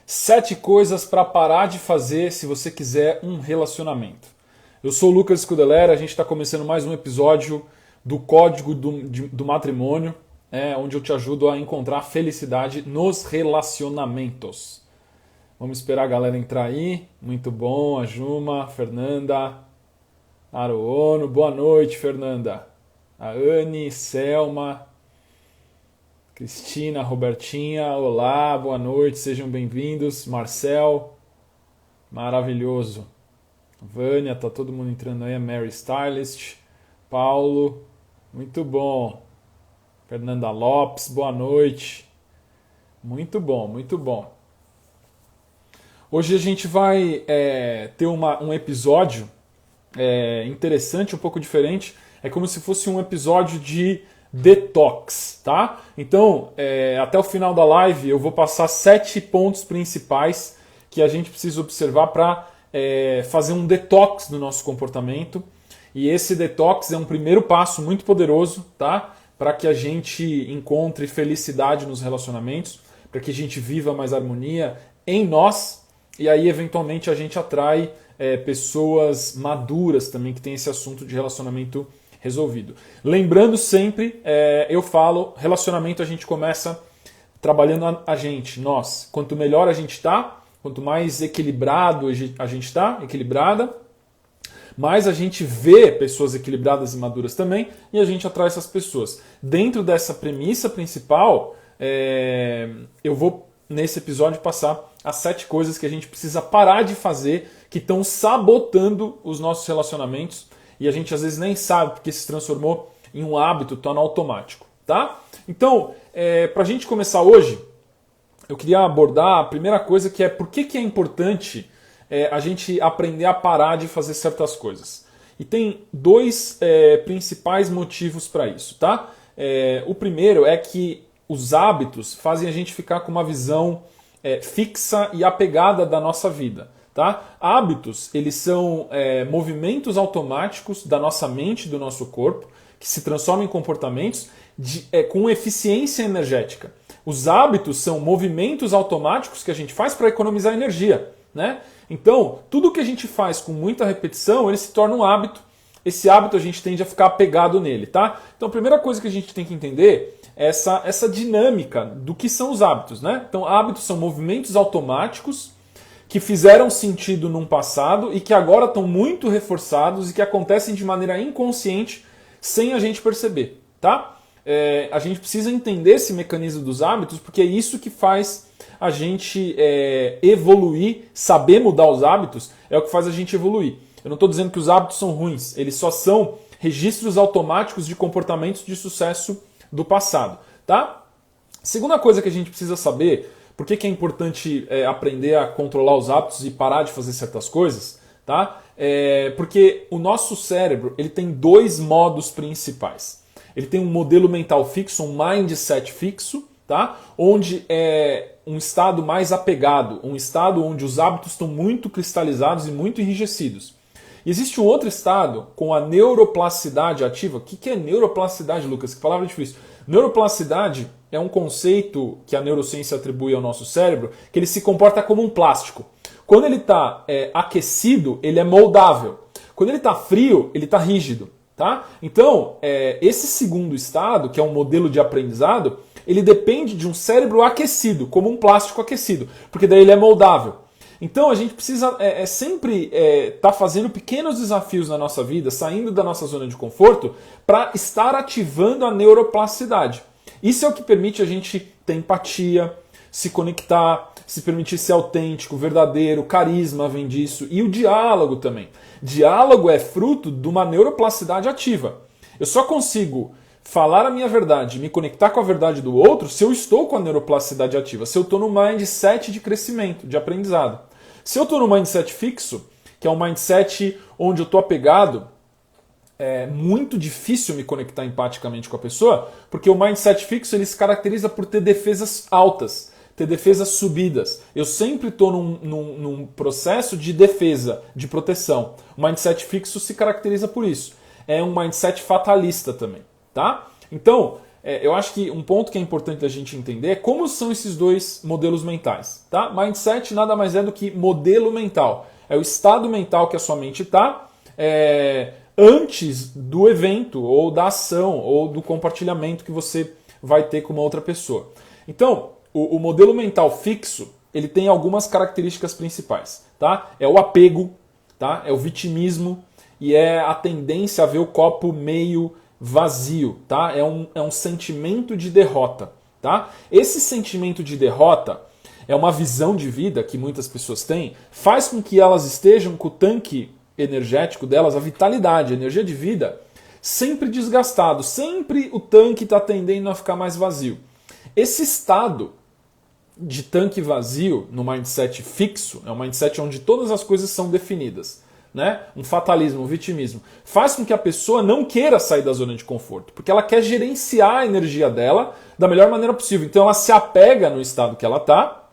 7 coisas para parar de fazer se você quiser um relacionamento. Eu sou o Lucas Scudelera, a gente está começando mais um episódio do Código do Matrimônio, onde eu te ajudo a encontrar felicidade nos relacionamentos. Vamos esperar a galera entrar aí. Muito bom, a Juma, a Fernanda, Arono, boa noite, Fernanda. A Anne, Selma, Cristina, Robertinha, olá, boa noite, sejam bem-vindos. Marcel, maravilhoso. Vânia, tá todo mundo entrando aí, a Mary Stylist, Paulo, muito bom. Fernanda Lopes, boa noite. Muito bom, muito bom. Hoje a gente vai ter um episódio interessante, um pouco diferente. É como se fosse um episódio de detox, tá? Então, até o final da live eu vou passar 7 pontos principais que a gente precisa observar para fazer um detox do nosso comportamento. E esse detox é um primeiro passo muito poderoso, tá? Para que a gente encontre felicidade nos relacionamentos, para que a gente viva mais harmonia em nós, e aí eventualmente a gente atrai pessoas maduras também que têm esse assunto de relacionamento resolvido. Lembrando sempre, eu falo, relacionamento a gente começa trabalhando a gente, nós. Quanto melhor a gente está, quanto mais equilibrado a gente está, equilibrada, mais a gente vê pessoas equilibradas e maduras também, e a gente atrai essas pessoas. Dentro dessa premissa principal, eu vou, nesse episódio, passar as 7 coisas que a gente precisa parar de fazer, que estão sabotando os nossos relacionamentos, e a gente às vezes nem sabe, porque se transformou em um hábito, está no automático. Tá? Então, para a gente começar hoje, eu queria abordar a primeira coisa, que é por que é importante a gente aprender a parar de fazer certas coisas. E tem 2 principais motivos para isso. Tá? O primeiro é que os hábitos fazem a gente ficar com uma visão fixa e apegada da nossa vida. Tá? Hábitos, eles são movimentos automáticos da nossa mente e do nosso corpo, que se transformam em comportamentos com eficiência energética. Os hábitos são movimentos automáticos que a gente faz para economizar energia. Né? Então, tudo que a gente faz com muita repetição, ele se torna um hábito. Esse hábito a gente tende a ficar apegado nele. Tá? Então, a primeira coisa que a gente tem que entender é essa dinâmica do que são os hábitos. Né? Então, hábitos são movimentos automáticos que fizeram sentido num passado e que agora estão muito reforçados e que acontecem de maneira inconsciente sem a gente perceber. Tá? A gente precisa entender esse mecanismo dos hábitos, porque é isso que faz a gente evoluir. Saber mudar os hábitos é o que faz a gente evoluir. Eu não estou dizendo que os hábitos são ruins, eles só são registros automáticos de comportamentos de sucesso do passado. Tá? Segunda coisa que a gente precisa saber, por que é importante aprender a controlar os hábitos e parar de fazer certas coisas, tá? Porque o nosso cérebro ele tem 2 modos principais. Ele tem um modelo mental fixo, um mindset fixo, tá? Onde é um estado mais apegado, um estado onde os hábitos estão muito cristalizados e muito enrijecidos. E existe um outro estado com a neuroplasticidade ativa. O que é neuroplasticidade, Lucas? Que palavra difícil. Neuroplasticidade é um conceito que a neurociência atribui ao nosso cérebro, que ele se comporta como um plástico. Quando ele está aquecido, ele é moldável. Quando ele está frio, ele está rígido. Tá? Então, esse segundo estado, que é um modelo de aprendizado, ele depende de um cérebro aquecido, como um plástico aquecido, porque daí ele é moldável. Então a gente precisa sempre estar fazendo pequenos desafios na nossa vida, saindo da nossa zona de conforto, para estar ativando a neuroplasticidade. Isso é o que permite a gente ter empatia, se conectar, se permitir ser autêntico, verdadeiro, carisma vem disso, e o diálogo também. Diálogo é fruto de uma neuroplasticidade ativa. Eu só consigo falar a minha verdade, me conectar com a verdade do outro, se eu estou com a neuroplasticidade ativa, se eu estou no mindset de crescimento, de aprendizado. Se eu estou no mindset fixo, que é um mindset onde eu estou apegado, é muito difícil me conectar empaticamente com a pessoa, porque o mindset fixo ele se caracteriza por ter defesas altas, ter defesas subidas. Eu sempre estou num processo de defesa, de proteção. O mindset fixo se caracteriza por isso. É um mindset fatalista também. Tá? Então, eu acho que um ponto que é importante a gente entender é como são esses dois modelos mentais. Tá? Mindset nada mais é do que modelo mental. É o estado mental que a sua mente está antes do evento, ou da ação, ou do compartilhamento que você vai ter com uma outra pessoa. Então, o modelo mental fixo, ele tem algumas características principais. Tá? É o apego, tá? É o vitimismo e é a tendência a ver o copo meio vazio. Tá? É um sentimento de derrota. Tá? Esse sentimento de derrota é uma visão de vida que muitas pessoas têm, faz com que elas estejam com o tanque energético delas, a vitalidade, a energia de vida, sempre desgastado, sempre o tanque está tendendo a ficar mais vazio. Esse estado de tanque vazio no mindset fixo, é um mindset onde todas as coisas são definidas, né? Um fatalismo, um vitimismo, faz com que a pessoa não queira sair da zona de conforto, porque ela quer gerenciar a energia dela da melhor maneira possível. Então ela se apega no estado que ela está,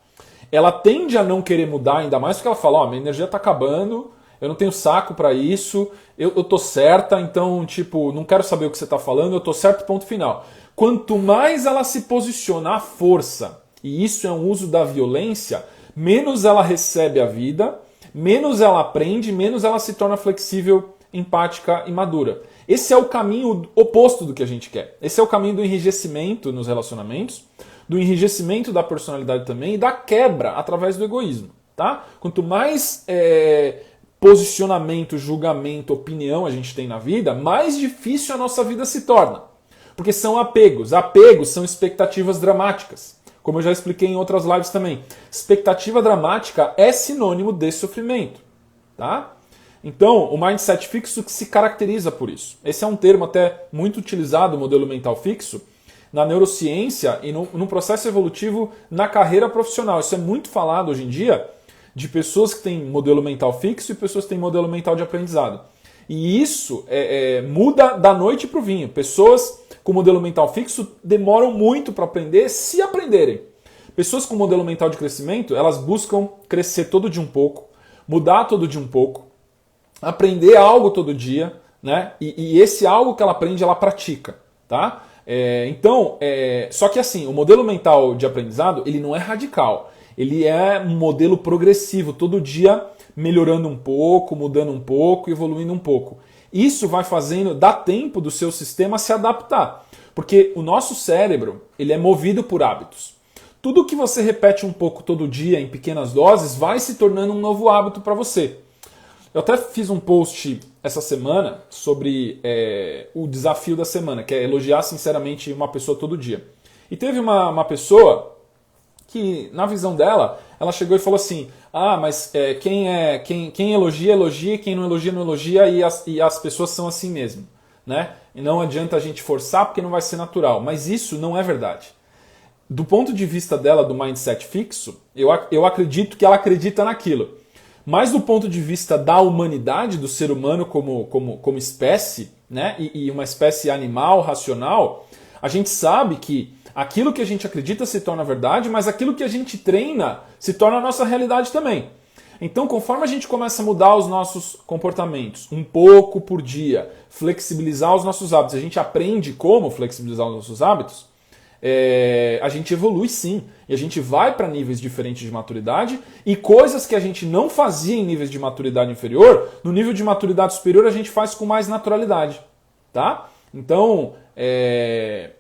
ela tende a não querer mudar ainda mais porque ela fala, minha energia está acabando, eu não tenho saco para isso, eu tô certa, então, tipo, não quero saber o que você está falando, eu tô certo, ponto final. Quanto mais ela se posiciona à força, e isso é um uso da violência, menos ela recebe a vida, menos ela aprende, menos ela se torna flexível, empática e madura. Esse é o caminho oposto do que a gente quer. Esse é o caminho do enrijecimento nos relacionamentos, do enrijecimento da personalidade também e da quebra através do egoísmo. Tá? Quanto mais posicionamento, julgamento, opinião a gente tem na vida, mais difícil a nossa vida se torna. Porque são apegos. Apegos são expectativas dramáticas. Como eu já expliquei em outras lives também. Expectativa dramática é sinônimo de sofrimento. Tá? Então, o mindset fixo se caracteriza por isso. Esse é um termo até muito utilizado, o modelo mental fixo, na neurociência e no processo evolutivo na carreira profissional. Isso é muito falado hoje em dia de pessoas que têm modelo mental fixo e pessoas que têm modelo mental de aprendizado. E isso muda da noite para o vinho. Pessoas com modelo mental fixo demoram muito para aprender, se aprenderem. Pessoas com modelo mental de crescimento, elas buscam crescer todo dia um pouco, mudar todo dia um pouco, aprender algo todo dia, né? E esse algo que ela aprende, ela pratica. Tá? Só que assim, o modelo mental de aprendizado, ele não é radical. Ele é um modelo progressivo, todo dia melhorando um pouco, mudando um pouco, evoluindo um pouco. Isso vai fazendo, dá tempo do seu sistema se adaptar. Porque o nosso cérebro, ele é movido por hábitos. Tudo que você repete um pouco todo dia, em pequenas doses, vai se tornando um novo hábito para você. Eu até fiz um post essa semana sobre o desafio da semana, que é elogiar sinceramente uma pessoa todo dia. E teve uma pessoa que, na visão dela, ela chegou e falou assim, mas quem elogia, elogia, quem não elogia, não elogia, e as pessoas são assim mesmo. Né? E não adianta a gente forçar porque não vai ser natural. Mas isso não é verdade. Do ponto de vista dela, do mindset fixo, eu acredito que ela acredita naquilo. Mas do ponto de vista da humanidade, do ser humano como espécie, né? E uma espécie animal, racional, a gente sabe que aquilo que a gente acredita se torna verdade, mas aquilo que a gente treina se torna a nossa realidade também. Então, conforme a gente começa a mudar os nossos comportamentos, um pouco por dia, flexibilizar os nossos hábitos, a gente aprende como flexibilizar os nossos hábitos, a gente evolui sim. E a gente vai para níveis diferentes de maturidade e coisas que a gente não fazia em níveis de maturidade inferior, no nível de maturidade superior a gente faz com mais naturalidade. Tá? Então, é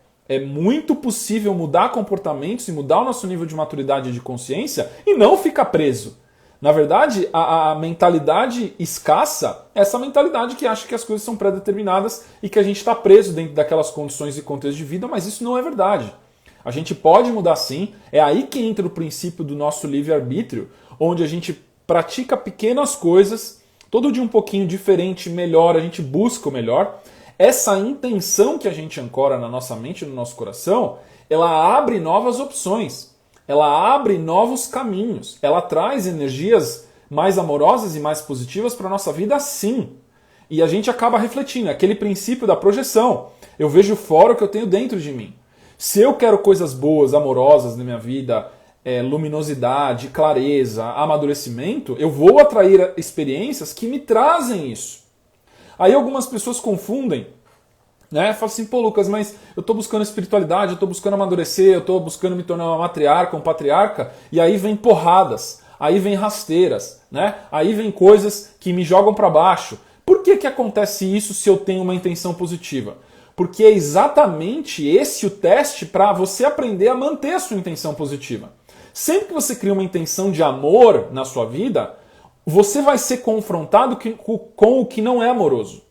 muito possível mudar comportamentos e mudar o nosso nível de maturidade e de consciência e não ficar preso. Na verdade, a mentalidade escassa é essa mentalidade que acha que as coisas são pré-determinadas e que a gente está preso dentro daquelas condições e contextos de vida, mas isso não é verdade. A gente pode mudar sim, é aí que entra o princípio do nosso livre-arbítrio, onde a gente pratica pequenas coisas, todo dia um pouquinho diferente, melhor, a gente busca o melhor. Essa intenção que a gente ancora na nossa mente e no nosso coração, ela abre novas opções. Ela abre novos caminhos, ela traz energias mais amorosas e mais positivas para a nossa vida sim. E a gente acaba refletindo, aquele princípio da projeção. Eu vejo fora o que eu tenho dentro de mim. Se eu quero coisas boas, amorosas na minha vida, luminosidade, clareza, amadurecimento, eu vou atrair experiências que me trazem isso. Aí algumas pessoas confundem né? Fala assim, pô Lucas, mas eu tô buscando espiritualidade, eu tô buscando amadurecer, eu tô buscando me tornar uma matriarca, um patriarca, e aí vem porradas, aí vem rasteiras, né? Aí vem coisas que me jogam para baixo. Por que acontece isso se eu tenho uma intenção positiva? Porque é exatamente esse o teste para você aprender a manter a sua intenção positiva. Sempre que você cria uma intenção de amor na sua vida, você vai ser confrontado com o que não é amoroso.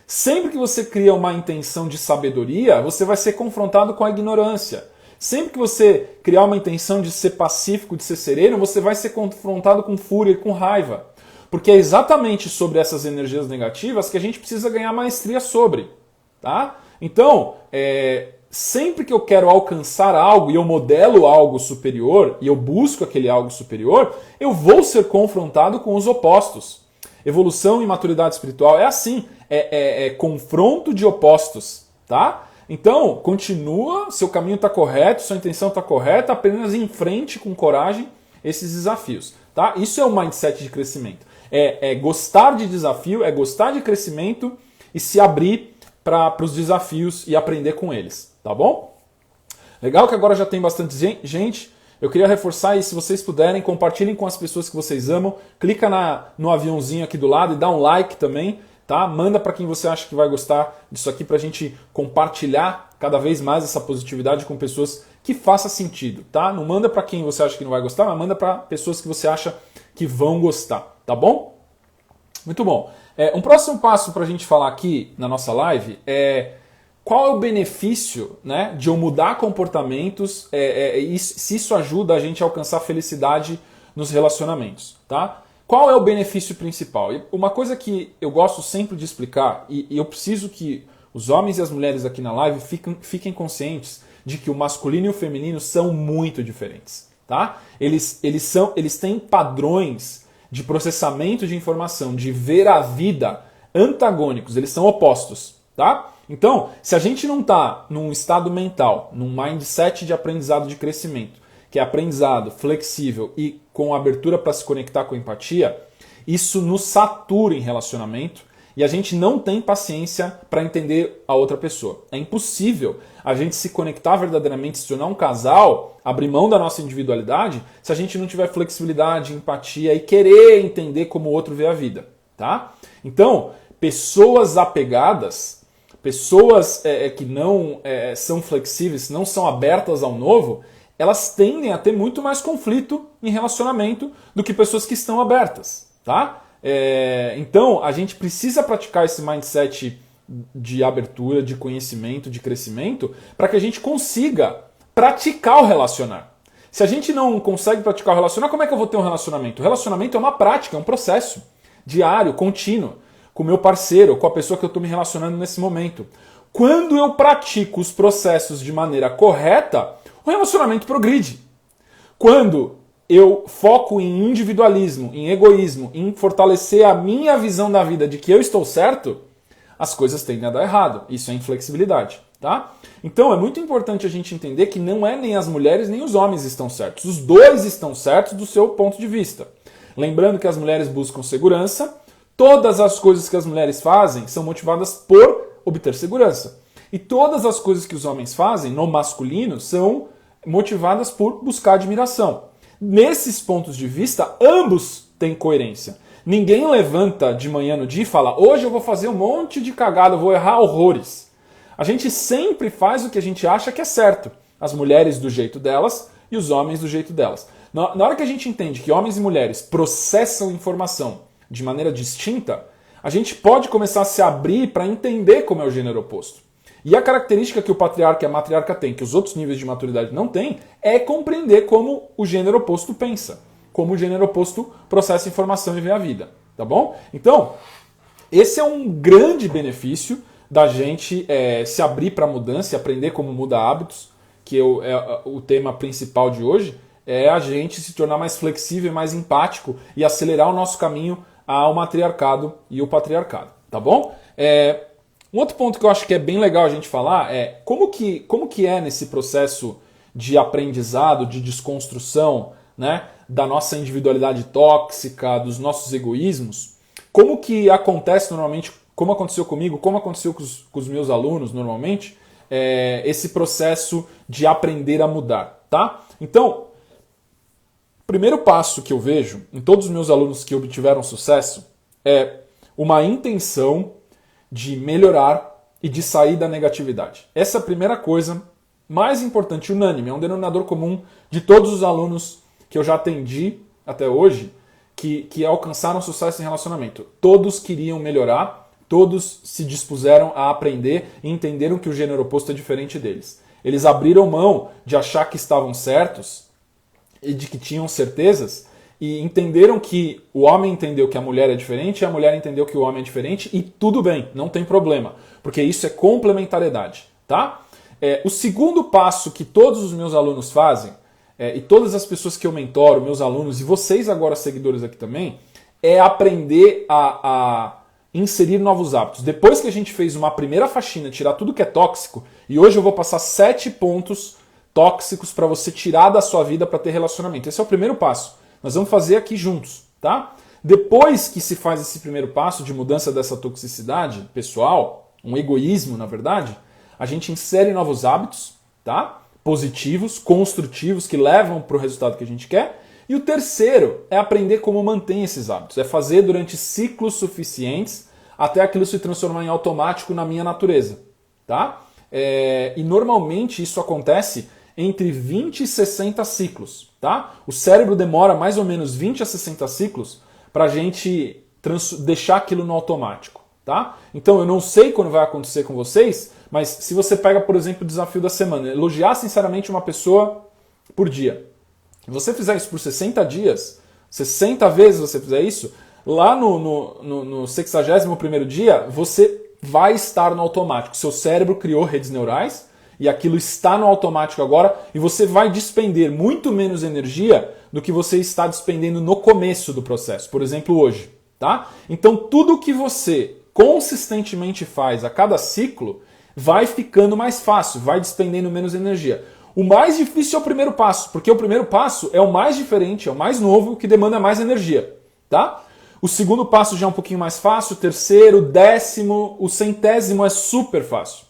Sempre que você cria uma intenção de sabedoria, você vai ser confrontado com a ignorância. Sempre que você criar uma intenção de ser pacífico, de ser sereno, você vai ser confrontado com fúria e com raiva. Porque é exatamente sobre essas energias negativas que a gente precisa ganhar maestria sobre. Tá? Então, sempre que eu quero alcançar algo e eu modelo algo superior e eu busco aquele algo superior, eu vou ser confrontado com os opostos. Evolução e maturidade espiritual é assim, é confronto de opostos, tá? Então, continua, seu caminho está correto, sua intenção está correta, apenas enfrente com coragem esses desafios, tá? Isso é o mindset de crescimento. É gostar de desafio, é gostar de crescimento e se abrir para os desafios e aprender com eles, tá bom? Legal que agora já tem bastante gente. Eu queria reforçar, e se vocês puderem, compartilhem com as pessoas que vocês amam. Clica no aviãozinho aqui do lado e dá um like também, tá? Manda para quem você acha que vai gostar disso aqui para a gente compartilhar cada vez mais essa positividade com pessoas que faça sentido, tá? Não manda para quem você acha que não vai gostar, mas manda para pessoas que você acha que vão gostar, tá bom? Muito bom. Um próximo passo para a gente falar aqui na nossa live é qual é o benefício, né, de eu mudar comportamentos e se isso ajuda a gente a alcançar felicidade nos relacionamentos. Tá? Qual é o benefício principal? Uma coisa que eu gosto sempre de explicar, e eu preciso que os homens e as mulheres aqui na live fiquem conscientes de que o masculino e o feminino são muito diferentes. Tá? Eles têm padrões de processamento de informação, de ver a vida antagônicos, eles são opostos, tá? Então, se a gente não está num estado mental, num mindset de aprendizado de crescimento, que é aprendizado flexível e com abertura para se conectar com empatia, isso nos satura em relacionamento e a gente não tem paciência para entender a outra pessoa. É impossível a gente se conectar verdadeiramente, se tornar um casal, abrir mão da nossa individualidade, se a gente não tiver flexibilidade, empatia e querer entender como o outro vê a vida. Tá? Então, pessoas apegadas, pessoas que não são flexíveis, não são abertas ao novo, elas tendem a ter muito mais conflito em relacionamento do que pessoas que estão abertas. Tá? Então, a gente precisa praticar esse mindset de abertura, de conhecimento, de crescimento, para que a gente consiga praticar o relacionar. Se a gente não consegue praticar o relacionar, como é que eu vou ter um relacionamento? O relacionamento é uma prática, é um processo diário, contínuo, com o meu parceiro, com a pessoa que eu estou me relacionando nesse momento. Quando eu pratico os processos de maneira correta, o relacionamento progride. Quando eu foco em individualismo, em egoísmo, em fortalecer a minha visão da vida de que eu estou certo, as coisas tendem a dar errado. Isso é inflexibilidade. Tá? Então é muito importante a gente entender que não é nem as mulheres nem os homens estão certos. Os dois estão certos do seu ponto de vista. Lembrando que as mulheres buscam segurança, todas as coisas que as mulheres fazem são motivadas por obter segurança. E todas as coisas que os homens fazem no masculino são motivadas por buscar admiração. Nesses pontos de vista, ambos têm coerência. Ninguém levanta de manhã no dia e fala: hoje eu vou fazer um monte de cagada, eu vou errar horrores. A gente sempre faz o que a gente acha que é certo. As mulheres do jeito delas e os homens do jeito delas. Na hora que a gente entende que homens e mulheres processam informação de maneira distinta, a gente pode começar a se abrir para entender como é o gênero oposto. E a característica que o patriarca e a matriarca têm, que os outros níveis de maturidade não têm, é compreender como o gênero oposto pensa. Como o gênero oposto processa informação e vê a vida. Tá bom? Então, esse é um grande benefício da gente se abrir para a mudança e aprender como muda hábitos, que é o tema principal de hoje, é a gente se tornar mais flexível e mais empático e acelerar o nosso caminho ao matriarcado e o patriarcado. Tá bom? Um outro ponto que eu acho que é bem legal a gente falar é como que é nesse processo de aprendizado, de desconstrução, né, da nossa individualidade tóxica, dos nossos egoísmos, como que acontece normalmente como aconteceu comigo, como aconteceu com os meus alunos normalmente, esse processo de aprender a mudar, tá? Então, o primeiro passo que eu vejo em todos os meus alunos que obtiveram sucesso é uma intenção de melhorar e de sair da negatividade. Essa é a primeira coisa mais importante, unânime, é um denominador comum de todos os alunos que eu já atendi até hoje, que alcançaram sucesso em relacionamento. Todos queriam melhorar, todos se dispuseram a aprender e entenderam que o gênero oposto é diferente deles. Eles abriram mão de achar que estavam certos e de que tinham certezas e entenderam que o homem entendeu que a mulher é diferente e a mulher entendeu que o homem é diferente e tudo bem, não tem problema, porque isso é complementariedade, tá? O segundo passo que todos os meus alunos fazem, e todas as pessoas que eu mentoro, meus alunos e vocês agora seguidores aqui também, é aprender a inserir novos hábitos. Depois que a gente fez uma primeira faxina, tirar tudo que é tóxico, e hoje eu vou passar 7 pontos tóxicos para você tirar da sua vida para ter relacionamento. Esse é o primeiro passo. Nós vamos fazer aqui juntos, tá? Depois que se faz esse primeiro passo de mudança dessa toxicidade pessoal, um egoísmo na verdade, a gente insere novos hábitos, tá? Positivos, construtivos, que levam para o resultado que a gente quer. E o terceiro é aprender como manter esses hábitos. É fazer durante ciclos suficientes até aquilo se transformar em automático na minha natureza, tá? E normalmente isso acontece entre 20 e 60 ciclos, tá? O cérebro demora mais ou menos 20 a 60 ciclos para a gente deixar aquilo no automático, tá? Então eu não sei quando vai acontecer com vocês, mas se você pega, por exemplo, o desafio da semana, elogiar sinceramente uma pessoa por dia. Se você fizer isso por 60 dias, 60 vezes você fizer isso, lá no 61º dia, você vai estar no automático. Seu cérebro criou redes neurais e aquilo está no automático agora e você vai despender muito menos energia do que você está despendendo no começo do processo, por exemplo, hoje, tá? Então tudo que você consistentemente faz a cada ciclo vai ficando mais fácil, vai despendendo menos energia. O mais difícil é o primeiro passo, porque o primeiro passo é o mais diferente, é o mais novo, que demanda mais energia, tá? O segundo passo já é um pouquinho mais fácil, o terceiro, o 10º, o 100º é super fácil.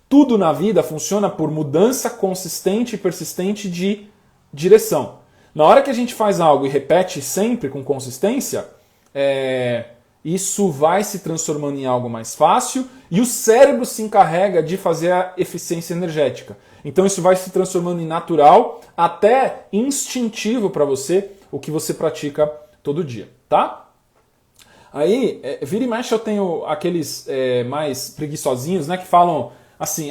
Tudo na vida funciona por mudança consistente e persistente de direção. Na hora que a gente faz algo e repete sempre com consistência, isso vai se transformando em algo mais fácil e o cérebro se encarrega de fazer a eficiência energética. Então isso vai se transformando em natural, até instintivo para você, o que você pratica todo dia, tá? Aí, vira e mexe eu tenho aqueles mais preguiçosinhos, né, que falam assim,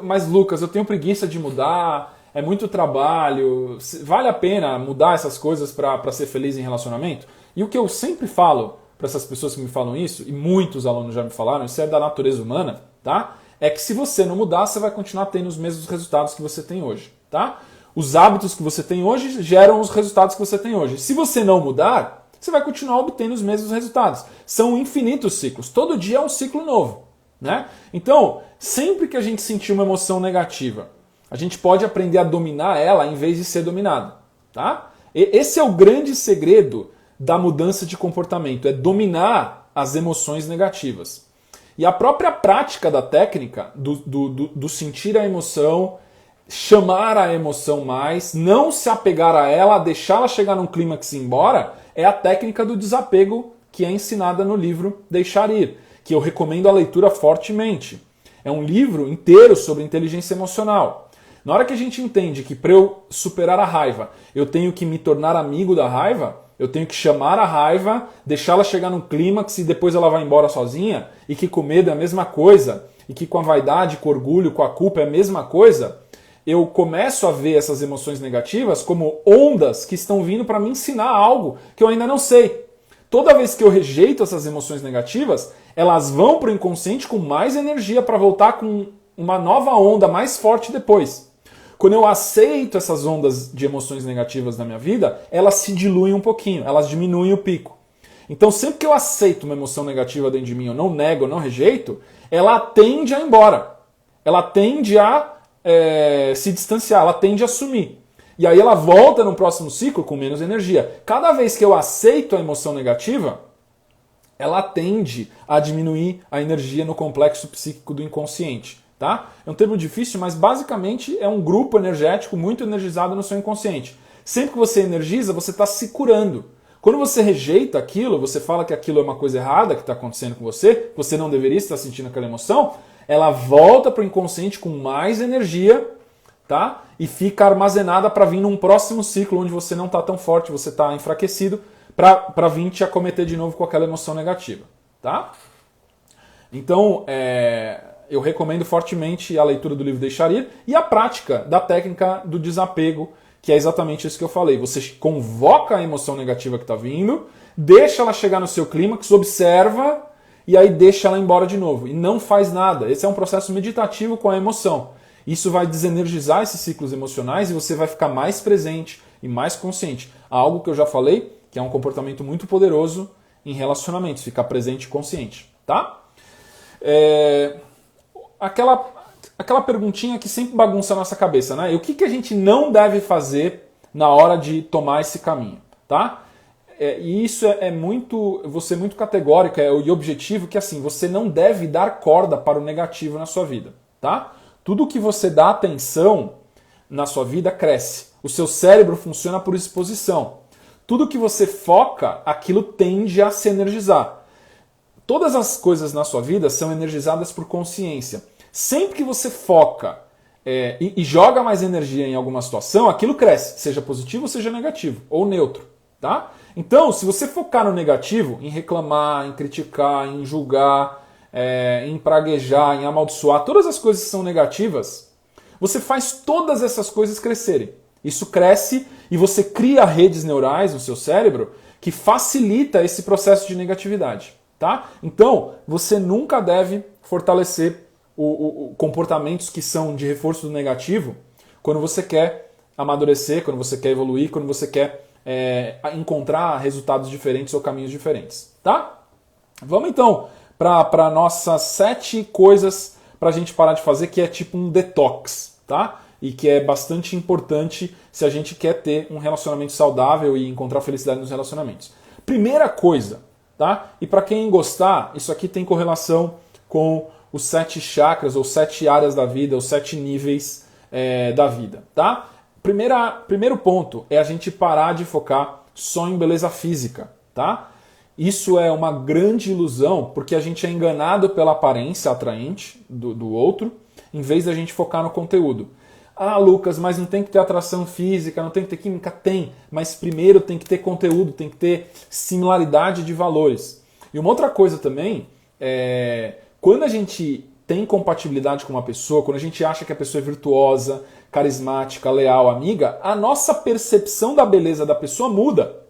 mas Lucas, eu tenho preguiça de mudar, é muito trabalho, vale a pena mudar essas coisas para ser feliz em relacionamento? E o que eu sempre falo para essas pessoas que me falam isso, e muitos alunos já me falaram, isso é da natureza humana, tá? É que se você não mudar, você vai continuar tendo os mesmos resultados que você tem hoje, tá? Os hábitos que você tem hoje geram os resultados que você tem hoje. Se você não mudar, você vai continuar obtendo os mesmos resultados. São infinitos ciclos. Todo dia é um ciclo novo, né? Então, sempre que a gente sentir uma emoção negativa, a gente pode aprender a dominar ela em vez de ser dominado, tá? Esse é o grande segredo da mudança de comportamento, é dominar as emoções negativas. E a própria prática da técnica, do sentir a emoção, chamar a emoção mais, não se apegar a ela, deixá-la chegar num clímax e ir embora, é a técnica do desapego que é ensinada no livro Deixar Ir, que eu recomendo a leitura fortemente. É um livro inteiro sobre inteligência emocional. Na hora que a gente entende que para eu superar a raiva, eu tenho que me tornar amigo da raiva, eu tenho que chamar a raiva, deixá-la chegar num clímax e depois ela vai embora sozinha, e que com medo é a mesma coisa, e que com a vaidade, com o orgulho, com a culpa é a mesma coisa, eu começo a ver essas emoções negativas como ondas que estão vindo para me ensinar algo que eu ainda não sei. Toda vez que eu rejeito essas emoções negativas, elas vão para o inconsciente com mais energia para voltar com uma nova onda mais forte depois. Quando eu aceito essas ondas de emoções negativas na minha vida, elas se diluem um pouquinho, elas diminuem o pico. Então sempre que eu aceito uma emoção negativa dentro de mim, eu não nego, eu não rejeito, ela tende a ir embora. Ela tende a se distanciar, ela tende a sumir. E aí ela volta no próximo ciclo com menos energia. Cada vez que eu aceito a emoção negativa, ela tende a diminuir a energia no complexo psíquico do inconsciente. Tá? É um termo difícil, mas basicamente é um grupo energético muito energizado no seu inconsciente. Sempre que você energiza, você está se curando. Quando você rejeita aquilo, você fala que aquilo é uma coisa errada que está acontecendo com você não deveria estar sentindo aquela emoção, ela volta para o inconsciente com mais energia, tá? E fica armazenada para vir num próximo ciclo onde você não está tão forte, você está enfraquecido, para vir te acometer de novo com aquela emoção negativa. Tá? Então, eu recomendo fortemente a leitura do livro Deixar Ir e a prática da técnica do desapego, que é exatamente isso que eu falei. Você convoca a emoção negativa que está vindo, deixa ela chegar no seu clímax, observa e aí deixa ela embora de novo. E não faz nada. Esse é um processo meditativo com a emoção. Isso vai desenergizar esses ciclos emocionais e você vai ficar mais presente e mais consciente. Algo que eu já falei, que é um comportamento muito poderoso em relacionamentos, ficar presente e consciente. Tá? Aquela perguntinha que sempre bagunça a nossa cabeça, né? E o que a gente não deve fazer na hora de tomar esse caminho, tá? E isso você é muito categórica e objetivo, que assim, você não deve dar corda para o negativo na sua vida, tá? Tudo que você dá atenção na sua vida cresce. O seu cérebro funciona por exposição. Tudo que você foca, aquilo tende a se energizar. Todas as coisas na sua vida são energizadas por consciência. Sempre que você foca e joga mais energia em alguma situação, aquilo cresce, seja positivo ou seja negativo, ou neutro. Tá? Então, se você focar no negativo, em reclamar, em criticar, em julgar, em praguejar, em amaldiçoar, todas as coisas que são negativas, você faz todas essas coisas crescerem. Isso cresce e você cria redes neurais no seu cérebro que facilita esse processo de negatividade. Tá? Então, você nunca deve fortalecer comportamentos que são de reforço do negativo quando você quer amadurecer, quando você quer evoluir, quando você quer encontrar resultados diferentes ou caminhos diferentes. Tá? Vamos então para nossas 7 coisas para a gente parar de fazer, que é tipo um detox. Tá? E que é bastante importante se a gente quer ter um relacionamento saudável e encontrar felicidade nos relacionamentos. Primeira coisa, tá? E para quem gostar, isso aqui tem correlação com os 7 chakras, ou 7 áreas da vida, os 7 níveis da vida. Tá? Primeiro ponto é a gente parar de focar só em beleza física. Tá? Isso é uma grande ilusão, porque a gente é enganado pela aparência atraente do outro, em vez da gente focar no conteúdo. Ah, Lucas, mas não tem que ter atração física, não tem que ter química? Tem, mas primeiro tem que ter conteúdo, tem que ter similaridade de valores. E uma outra coisa também quando a gente tem compatibilidade com uma pessoa, quando a gente acha que a pessoa é virtuosa, carismática, leal, amiga, a nossa percepção da beleza da pessoa muda.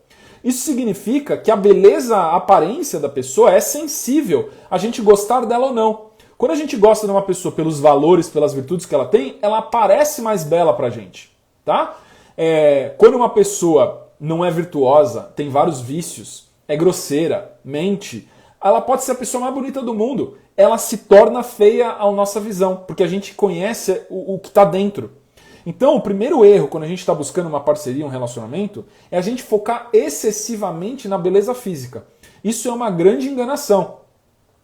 Isso significa que a beleza, a aparência da pessoa é sensível a gente gostar dela ou não. Quando a gente gosta de uma pessoa pelos valores, pelas virtudes que ela tem, ela parece mais bela pra gente. Tá? Quando uma pessoa não é virtuosa, tem vários vícios, é grosseira, mente, ela pode ser a pessoa mais bonita do mundo. Ela se torna feia à nossa visão, porque a gente conhece o que está dentro. Então, o primeiro erro, quando a gente está buscando uma parceria, um relacionamento, é a gente focar excessivamente na beleza física. Isso é uma grande enganação.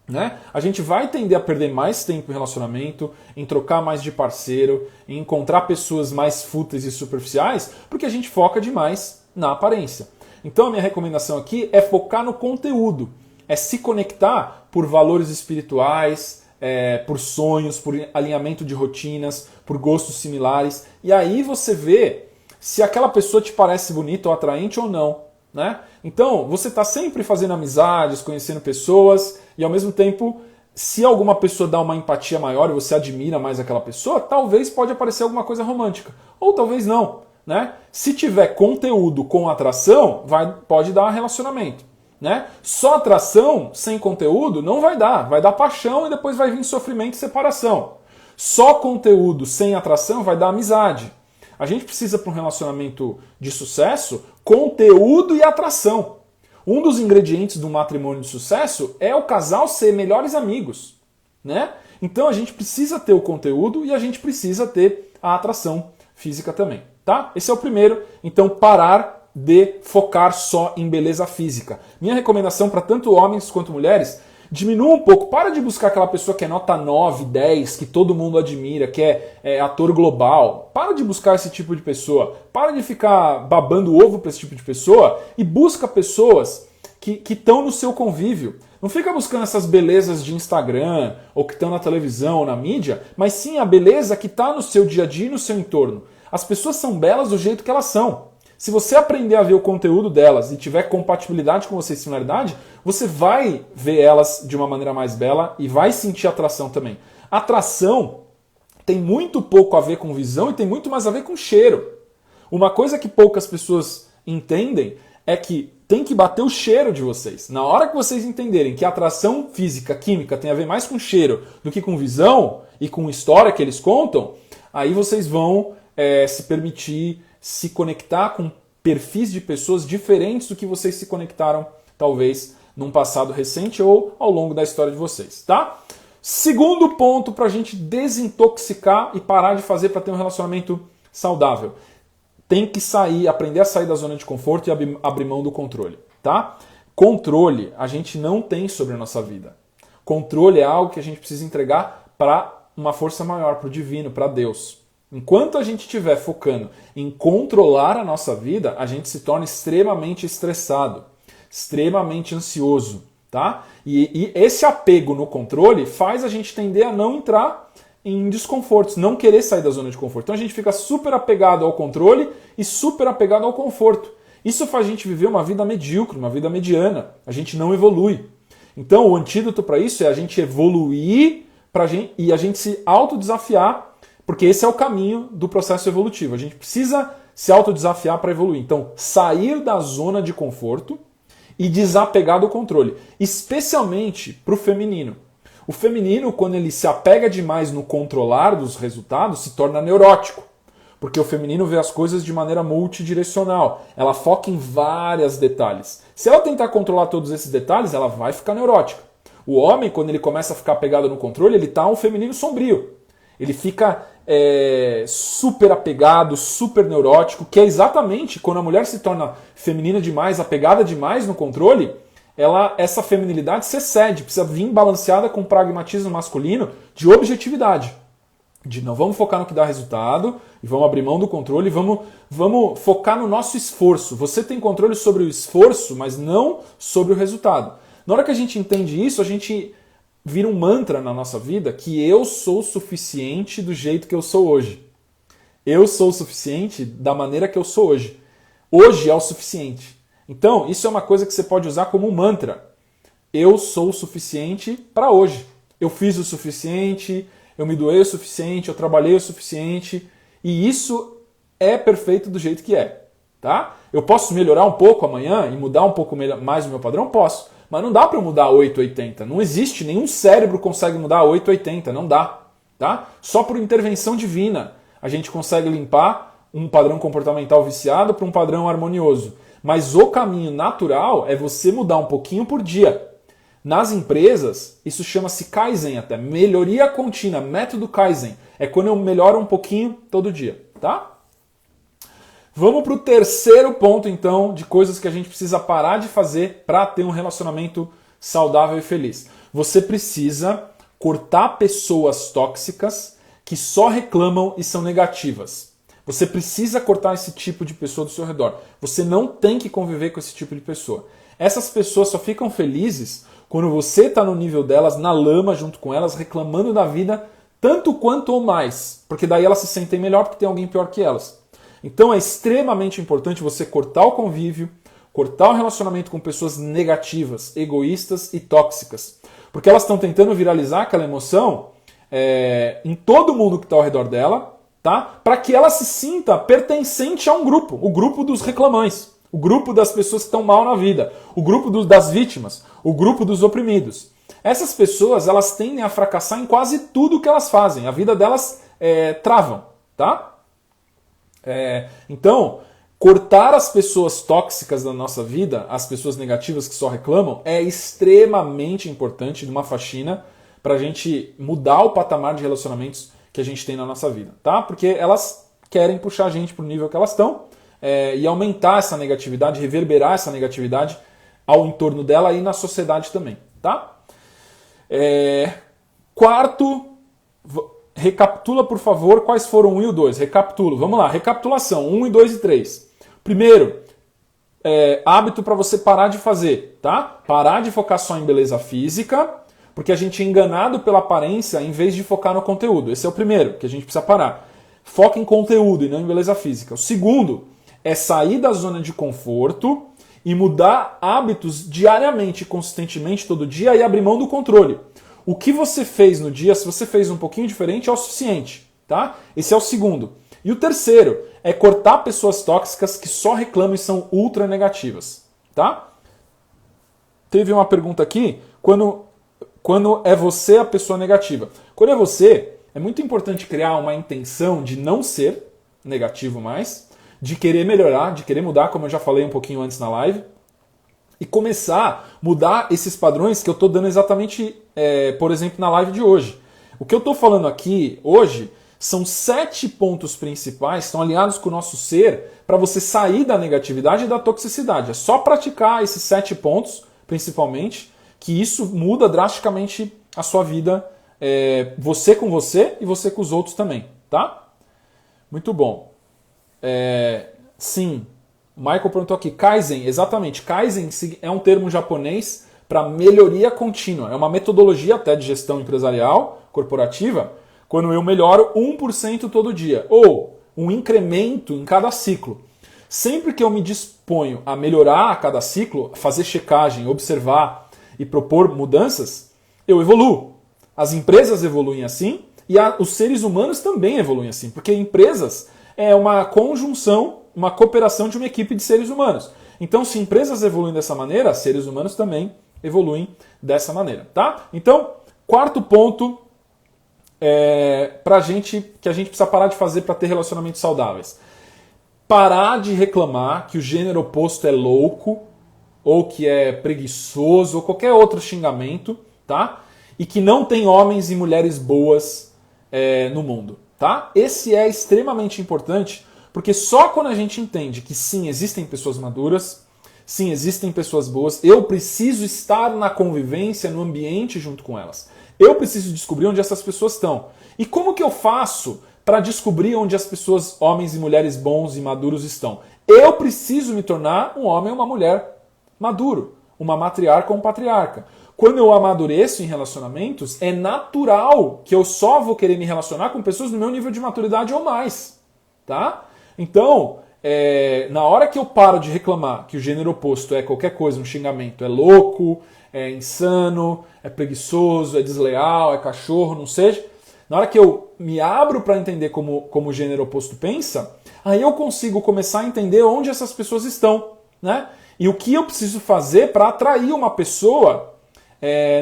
Né? A gente vai tender a perder mais tempo em relacionamento, em trocar mais de parceiro, em encontrar pessoas mais fúteis e superficiais, porque a gente foca demais na aparência. Então a minha recomendação aqui é focar no conteúdo, é se conectar por valores espirituais, por sonhos, por alinhamento de rotinas, por gostos similares, e aí você vê se aquela pessoa te parece bonita ou atraente ou não. Né? Então, você está sempre fazendo amizades, conhecendo pessoas, e ao mesmo tempo, se alguma pessoa dá uma empatia maior e você admira mais aquela pessoa, talvez pode aparecer alguma coisa romântica, ou talvez não. Né? Se tiver conteúdo com atração, pode dar relacionamento. Né? Só atração sem conteúdo não vai dar paixão e depois vai vir sofrimento e separação. Só conteúdo sem atração vai dar amizade. A gente precisa, para um relacionamento de sucesso, conteúdo e atração. Um dos ingredientes do matrimônio de sucesso é o casal ser melhores amigos. Né? Então a gente precisa ter o conteúdo e a gente precisa ter a atração física também. Tá? Esse é o primeiro. Então parar de focar só em beleza física. Minha recomendação para tanto homens quanto mulheres: diminua um pouco, para de buscar aquela pessoa que é nota 9, 10, que todo mundo admira, que é ator global. Para de buscar esse tipo de pessoa. Para de ficar babando o ovo para esse tipo de pessoa e busca pessoas que estão no seu convívio. Não fica buscando essas belezas de Instagram ou que estão na televisão ou na mídia, mas sim a beleza que está no seu dia a dia e no seu entorno. As pessoas são belas do jeito que elas são. Se você aprender a ver o conteúdo delas e tiver compatibilidade com você e similaridade, você vai ver elas de uma maneira mais bela e vai sentir atração também. Atração tem muito pouco a ver com visão e tem muito mais a ver com cheiro. Uma coisa que poucas pessoas entendem é que tem que bater o cheiro de vocês. Na hora que vocês entenderem que a atração física, química tem a ver mais com cheiro do que com visão e com história que eles contam, aí vocês vão se permitir se conectar com perfis de pessoas diferentes do que vocês se conectaram, talvez, num passado recente ou ao longo da história de vocês, tá? Segundo ponto para a gente desintoxicar e parar de fazer para ter um relacionamento saudável. Tem que sair, aprender a sair da zona de conforto e abrir mão do controle, tá? Controle a gente não tem sobre a nossa vida. Controle é algo que a gente precisa entregar para uma força maior, para o divino, para Deus. Enquanto a gente estiver focando em controlar a nossa vida, a gente se torna extremamente estressado, extremamente ansioso, tá? E esse apego no controle faz a gente tender a não entrar em desconfortos, não querer sair da zona de conforto. Então a gente fica super apegado ao controle e super apegado ao conforto. Isso faz a gente viver uma vida medíocre, uma vida mediana. A gente não evolui. Então o antídoto para isso é a gente evoluir e a gente se autodesafiar, porque esse é o caminho do processo evolutivo. A gente precisa se autodesafiar para evoluir. Então, sair da zona de conforto e desapegar do controle. Especialmente para o feminino. O feminino, quando ele se apega demais no controlar dos resultados, se torna neurótico. Porque o feminino vê as coisas de maneira multidirecional. Ela foca em vários detalhes. Se ela tentar controlar todos esses detalhes, ela vai ficar neurótica. O homem, quando ele começa a ficar apegado no controle, ele está um feminino sombrio. Ele fica super apegado, super neurótico, que é exatamente quando a mulher se torna feminina demais, apegada demais no controle, essa feminilidade se excede, precisa vir balanceada com pragmatismo masculino de objetividade. De não vamos focar no que dá resultado, e vamos abrir mão do controle, vamos focar no nosso esforço. Você tem controle sobre o esforço, mas não sobre o resultado. Na hora que a gente entende isso, a gente vira um mantra na nossa vida que eu sou suficiente do jeito que eu sou hoje. Eu sou o suficiente da maneira que eu sou hoje. Hoje é o suficiente. Então, isso é uma coisa que você pode usar como um mantra. Eu sou o suficiente para hoje. Eu fiz o suficiente, eu me doei o suficiente, eu trabalhei o suficiente. E isso é perfeito do jeito que é. Tá? Eu posso melhorar um pouco amanhã e mudar um pouco mais o meu padrão? Posso. Mas não dá para mudar 880. Não existe, nenhum cérebro consegue mudar 880. Não dá. Tá? Só por intervenção divina a gente consegue limpar um padrão comportamental viciado para um padrão harmonioso. Mas o caminho natural é você mudar um pouquinho por dia. Nas empresas, isso chama-se Kaizen até. Melhoria contínua, método Kaizen. É quando eu melhoro um pouquinho todo dia. Tá? Vamos para o terceiro ponto, então, de coisas que a gente precisa parar de fazer para ter um relacionamento saudável e feliz. Você precisa cortar pessoas tóxicas que só reclamam e são negativas. Você precisa cortar esse tipo de pessoa do seu redor. Você não tem que conviver com esse tipo de pessoa. Essas pessoas só ficam felizes quando você está no nível delas, na lama junto com elas, reclamando da vida tanto quanto ou mais. Porque daí elas se sentem melhor porque tem alguém pior que elas. Então é extremamente importante você cortar o convívio, cortar o relacionamento com pessoas negativas, egoístas e tóxicas. Porque elas estão tentando viralizar aquela emoção em todo mundo que está ao redor dela, tá? Para que ela se sinta pertencente a um grupo, o grupo dos reclamões, o grupo das pessoas que estão mal na vida, o grupo das vítimas, o grupo dos oprimidos. Essas pessoas elas tendem a fracassar em quase tudo que elas fazem, a vida delas travam, tá? Então, cortar as pessoas tóxicas da nossa vida, as pessoas negativas que só reclamam, é extremamente importante numa faxina para a gente mudar o patamar de relacionamentos que a gente tem na nossa vida, tá? Porque elas querem puxar a gente para o nível que elas estão, e aumentar essa negatividade, reverberar essa negatividade ao entorno dela e na sociedade também, tá? Quarto, recapitula, por favor, quais foram o 1 e o 2. Recapitulo, vamos lá, recapitulação, 1, 2 e 3. Primeiro, hábito para você parar de fazer, tá? Parar de focar só em beleza física, porque a gente é enganado pela aparência em vez de focar no conteúdo. Esse é o primeiro, que a gente precisa parar. Foca em conteúdo e não em beleza física. O segundo é sair da zona de conforto e mudar hábitos diariamente, consistentemente, todo dia, e abrir mão do controle. O que você fez no dia, se você fez um pouquinho diferente, é o suficiente, tá? Esse é o segundo. E o terceiro é cortar pessoas tóxicas que só reclamam e são ultra negativas, tá? Teve uma pergunta aqui, quando é você a pessoa negativa. Quando é você, é muito importante criar uma intenção de não ser negativo mais, de querer melhorar, de querer mudar, como eu já falei um pouquinho antes na live, e começar a mudar esses padrões que eu estou dando exatamente, por exemplo, na live de hoje. O que eu estou falando aqui hoje são 7 pontos principais, estão alinhados com o nosso ser, para você sair da negatividade e da toxicidade. É só praticar esses 7 pontos, principalmente, que isso muda drasticamente a sua vida, você com você e você com os outros também, tá? Muito bom. Sim, Michael perguntou aqui, Kaizen, exatamente, Kaizen é um termo japonês para melhoria contínua, é uma metodologia até de gestão empresarial, corporativa, quando eu melhoro 1% todo dia, ou um incremento em cada ciclo. Sempre que eu me disponho a melhorar a cada ciclo, fazer checagem, observar e propor mudanças, eu evoluo. As empresas evoluem assim e os seres humanos também evoluem assim, porque empresas é uma conjunção, uma cooperação de uma equipe de seres humanos. Então, se empresas evoluem dessa maneira, seres humanos também evoluem dessa maneira, tá? Então, quarto ponto que a gente precisa parar de fazer para ter relacionamentos saudáveis. Parar de reclamar que o gênero oposto é louco, ou que é preguiçoso, ou qualquer outro xingamento, tá? E que não tem homens e mulheres boas no mundo, tá? Esse é extremamente importante, porque só quando a gente entende que sim, existem pessoas maduras, sim, existem pessoas boas, eu preciso estar na convivência, no ambiente junto com elas. Eu preciso descobrir onde essas pessoas estão. E como que eu faço para descobrir onde as pessoas, homens e mulheres bons e maduros estão? Eu preciso me tornar um homem ou uma mulher maduro, uma matriarca ou um patriarca. Quando eu amadureço em relacionamentos, é natural que eu só vou querer me relacionar com pessoas no meu nível de maturidade ou mais, tá? Então, na hora que eu paro de reclamar que o gênero oposto é qualquer coisa, um xingamento, é louco, é insano, é preguiçoso, é desleal, é cachorro, não seja, na hora que eu me abro para entender como o gênero oposto pensa, aí eu consigo começar a entender onde essas pessoas estão, né? E o que eu preciso fazer para atrair uma pessoa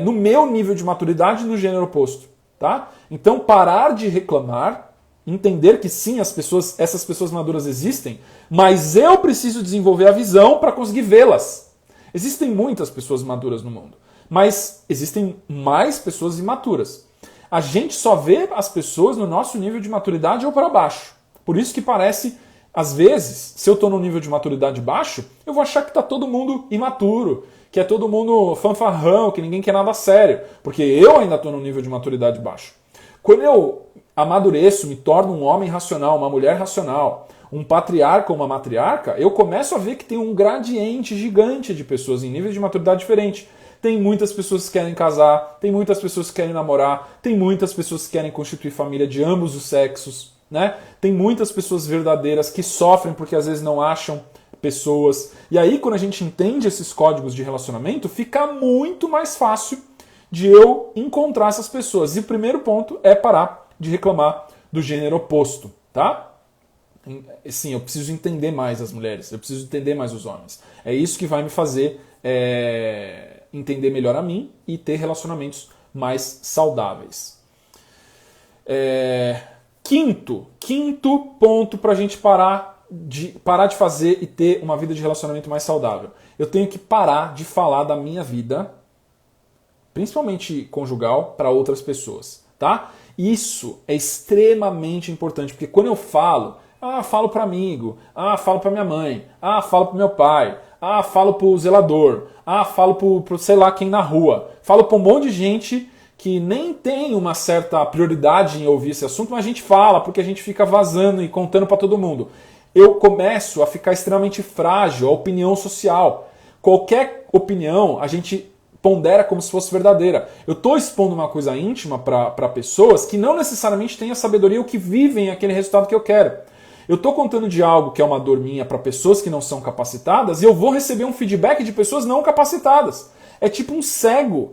no meu nível de maturidade no gênero oposto, tá? Então, parar de reclamar, entender que sim, essas pessoas maduras existem, mas eu preciso desenvolver a visão para conseguir vê-las. Existem muitas pessoas maduras no mundo, mas existem mais pessoas imaturas. A gente só vê as pessoas no nosso nível de maturidade ou para baixo. Por isso que parece, às vezes, se eu estou no nível de maturidade baixo, eu vou achar que está todo mundo imaturo, que é todo mundo fanfarrão, que ninguém quer nada sério, porque eu ainda estou no nível de maturidade baixo. Quando eu amadureço, me torno um homem racional, uma mulher racional, um patriarca ou uma matriarca, eu começo a ver que tem um gradiente gigante de pessoas em níveis de maturidade diferente. Tem muitas pessoas que querem casar, tem muitas pessoas que querem namorar, tem muitas pessoas que querem constituir família de ambos os sexos, né? Tem muitas pessoas verdadeiras que sofrem porque às vezes não acham pessoas. E aí, quando a gente entende esses códigos de relacionamento, fica muito mais fácil de eu encontrar essas pessoas. E o primeiro ponto é parar de reclamar do gênero oposto, tá? Sim, eu preciso entender mais as mulheres, eu preciso entender mais os homens. É isso que vai me fazer entender melhor a mim e ter relacionamentos mais saudáveis. Quinto ponto para a gente parar de fazer e ter uma vida de relacionamento mais saudável. Eu tenho que parar de falar da minha vida, principalmente conjugal, para outras pessoas, tá? Isso é extremamente importante, porque quando eu falo, Ah, falo para amigo. Ah, falo para minha mãe. Ah, falo para meu pai. Ah, falo pro zelador. Ah, falo pro sei lá quem na rua. Falo para um monte de gente que nem tem uma certa prioridade em ouvir esse assunto, mas a gente fala porque a gente fica vazando e contando para todo mundo. Eu começo a ficar extremamente frágil, a opinião social. Qualquer opinião a gente pondera como se fosse verdadeira. Eu estou expondo uma coisa íntima para pessoas que não necessariamente têm a sabedoria ou que vivem aquele resultado que eu quero. Eu estou contando de algo que é uma dor minha para pessoas que não são capacitadas e eu vou receber um feedback de pessoas não capacitadas. É tipo um cego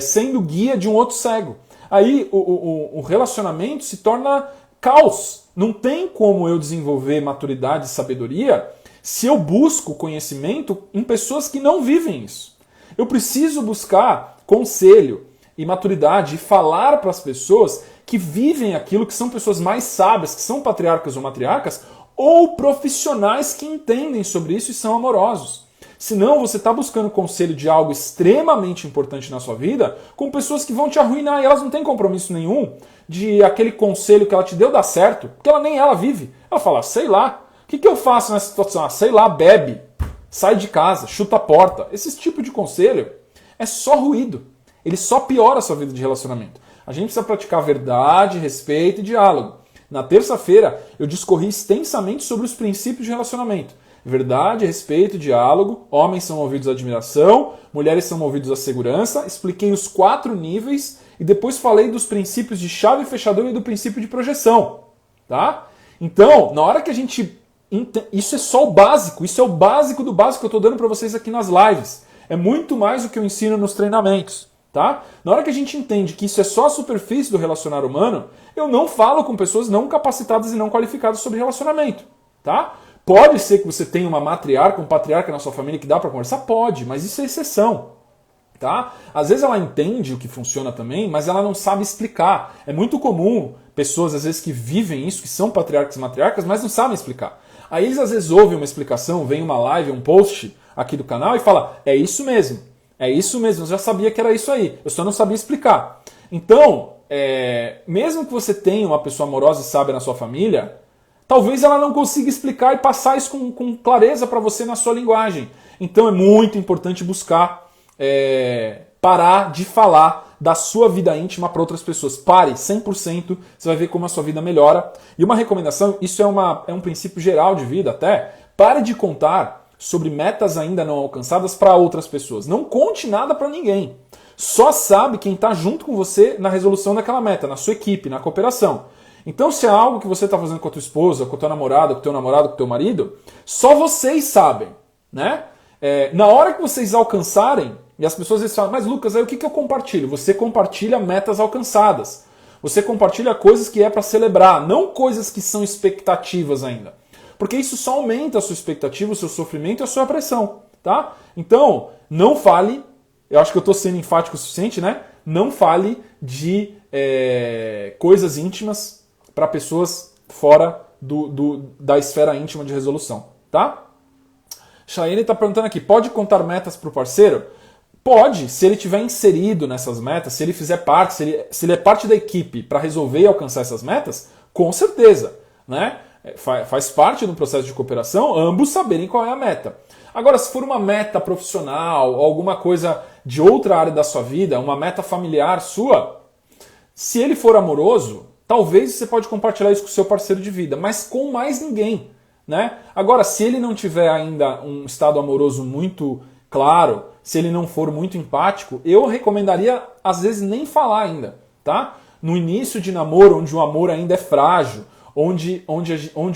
sendo guia de um outro cego. Aí o relacionamento se torna caos. Não tem como eu desenvolver maturidade e sabedoria se eu busco conhecimento em pessoas que não vivem isso. Eu preciso buscar conselho e maturidade e falar para as pessoas que vivem aquilo, que são pessoas mais sábias, que são patriarcas ou matriarcas, ou profissionais que entendem sobre isso e são amorosos. Senão você está buscando conselho de algo extremamente importante na sua vida com pessoas que vão te arruinar e elas não têm compromisso nenhum de aquele conselho que ela te deu dar certo, porque ela vive. Ela fala, sei lá, o que eu faço nessa situação? Ah, sei lá, bebe, sai de casa, chuta a porta. Esse tipo de conselho é só ruído. Ele só piora a sua vida de relacionamento. A gente precisa praticar verdade, respeito e diálogo. Na terça-feira eu discorri extensamente sobre os princípios de relacionamento. Verdade, respeito, diálogo, homens são movidos à admiração, mulheres são movidos à segurança, expliquei os 4 níveis e depois falei dos princípios de chave fechadora e do princípio de projeção. Tá? Então, na hora que a gente... Isso é só o básico, isso é o básico do básico que eu estou dando para vocês aqui nas lives. É muito mais do que eu ensino nos treinamentos. Tá? Na hora que a gente entende que isso é só a superfície do relacionar humano, eu não falo com pessoas não capacitadas e não qualificadas sobre relacionamento. Tá? Pode ser que você tenha uma matriarca, um patriarca na sua família que dá para conversar? Pode, mas isso é exceção. Tá? Às vezes ela entende o que funciona também, mas ela não sabe explicar. É muito comum pessoas às vezes que vivem isso, que são patriarcas e matriarcas, mas não sabem explicar. Aí eles às vezes ouvem uma explicação, vem uma live, um post aqui do canal e fala, é isso mesmo, eu já sabia que era isso aí, eu só não sabia explicar. Então, mesmo que você tenha uma pessoa amorosa e sábia na sua família, talvez ela não consiga explicar e passar isso com clareza para você na sua linguagem. Então é muito importante buscar parar de falar da sua vida íntima para outras pessoas. Pare 100%, você vai ver como a sua vida melhora. E uma recomendação, isso é um princípio geral de vida até, pare de contar sobre metas ainda não alcançadas para outras pessoas. Não conte nada para ninguém. Só sabe quem está junto com você na resolução daquela meta, na sua equipe, na cooperação. Então, se é algo que você está fazendo com a tua esposa, com a tua namorada, com o teu namorado, com o teu marido, só vocês sabem, né? Na hora que vocês alcançarem, e as pessoas às vezes falam, mas Lucas, aí o que eu compartilho? Você compartilha metas alcançadas. Você compartilha coisas que é para celebrar, não coisas que são expectativas ainda. Porque isso só aumenta a sua expectativa, o seu sofrimento e a sua pressão, tá? Então, não fale, eu acho que eu estou sendo enfático o suficiente, né? Não fale de coisas íntimas para pessoas fora da esfera íntima de resolução, tá? Chayane está perguntando aqui, pode contar metas para o parceiro? Pode, se ele tiver inserido nessas metas, se ele fizer parte, se ele é parte da equipe para resolver e alcançar essas metas, com certeza, né? Faz parte do processo de cooperação ambos saberem qual é a meta. Agora, se for uma meta profissional, ou alguma coisa de outra área da sua vida, uma meta familiar sua, se ele for amoroso, talvez você pode compartilhar isso com o seu parceiro de vida, mas com mais ninguém, né? Agora, se ele não tiver ainda um estado amoroso muito claro, se ele não for muito empático, eu recomendaria, às vezes, nem falar ainda, tá? No início de namoro, onde o amor ainda é frágil, onde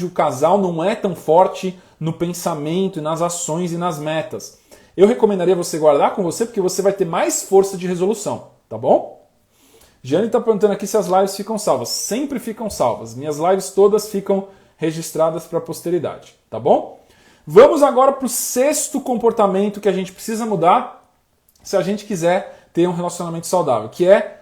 o casal não é tão forte no pensamento, nas ações e nas metas. Eu recomendaria você guardar com você, porque você vai ter mais força de resolução, tá bom? Jane está perguntando aqui se as lives ficam salvas. Sempre ficam salvas. Minhas lives todas ficam registradas para a posteridade, tá bom? Vamos agora para o 6º comportamento que a gente precisa mudar se a gente quiser ter um relacionamento saudável, que é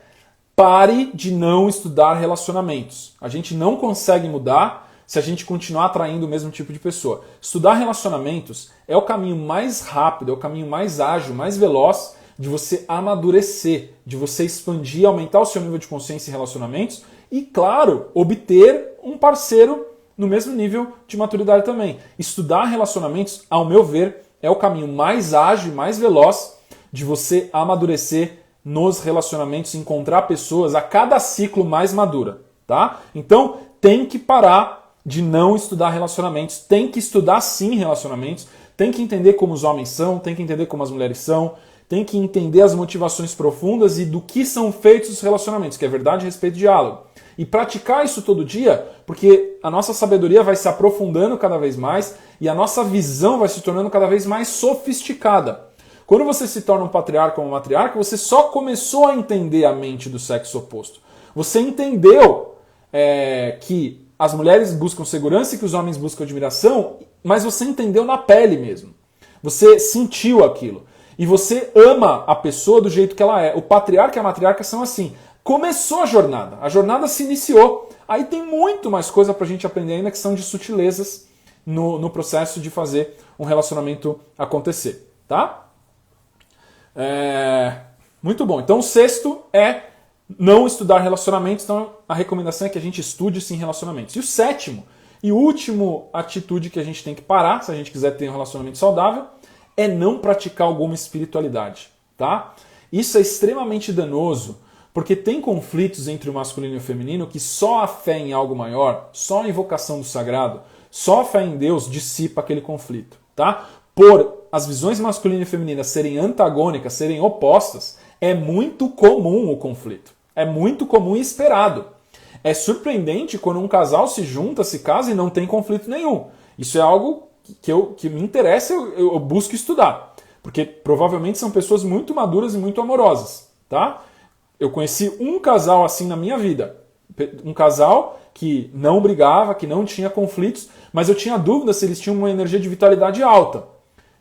pare de não estudar relacionamentos. A gente não consegue mudar se a gente continuar atraindo o mesmo tipo de pessoa. Estudar relacionamentos é o caminho mais rápido, é o caminho mais ágil, mais veloz de você amadurecer, de você expandir, aumentar o seu nível de consciência em relacionamentos e, claro, obter um parceiro no mesmo nível de maturidade também. Estudar relacionamentos, ao meu ver, é o caminho mais ágil, mais veloz de você amadurecer nos relacionamentos, encontrar pessoas a cada ciclo mais madura, tá? Então, tem que parar de não estudar relacionamentos, tem que estudar sim relacionamentos, tem que entender como os homens são, tem que entender como as mulheres são, tem que entender as motivações profundas e do que são feitos os relacionamentos, que é verdade, respeito e diálogo. E praticar isso todo dia, porque a nossa sabedoria vai se aprofundando cada vez mais e a nossa visão vai se tornando cada vez mais sofisticada. Quando você se torna um patriarca ou uma matriarca, você só começou a entender a mente do sexo oposto. Você entendeu que as mulheres buscam segurança e que os homens buscam admiração, mas você entendeu na pele mesmo. Você sentiu aquilo. E você ama a pessoa do jeito que ela é. O patriarca e a matriarca são assim. Começou a jornada se iniciou. Aí tem muito mais coisa pra gente aprender ainda que são de sutilezas no processo de fazer um relacionamento acontecer. Tá? Muito bom. Então o sexto é não estudar relacionamentos. Então a recomendação é que a gente estude sim relacionamentos. E o sétimo e último atitude que a gente tem que parar, se a gente quiser ter um relacionamento saudável, é não praticar alguma espiritualidade, tá? Isso é extremamente danoso, porque tem conflitos entre o masculino e o feminino que só a fé em algo maior, só a invocação do sagrado, só a fé em Deus dissipa aquele conflito, tá? Por as visões masculina e feminina serem antagônicas, serem opostas, é muito comum o conflito. É muito comum e esperado. É surpreendente quando um casal se junta, se casa e não tem conflito nenhum. Isso é algo que me interessa, eu busco estudar. Porque provavelmente são pessoas muito maduras e muito amorosas, tá? Eu conheci um casal assim na minha vida. Um casal que não brigava, que não tinha conflitos, mas eu tinha dúvida se eles tinham uma energia de vitalidade alta.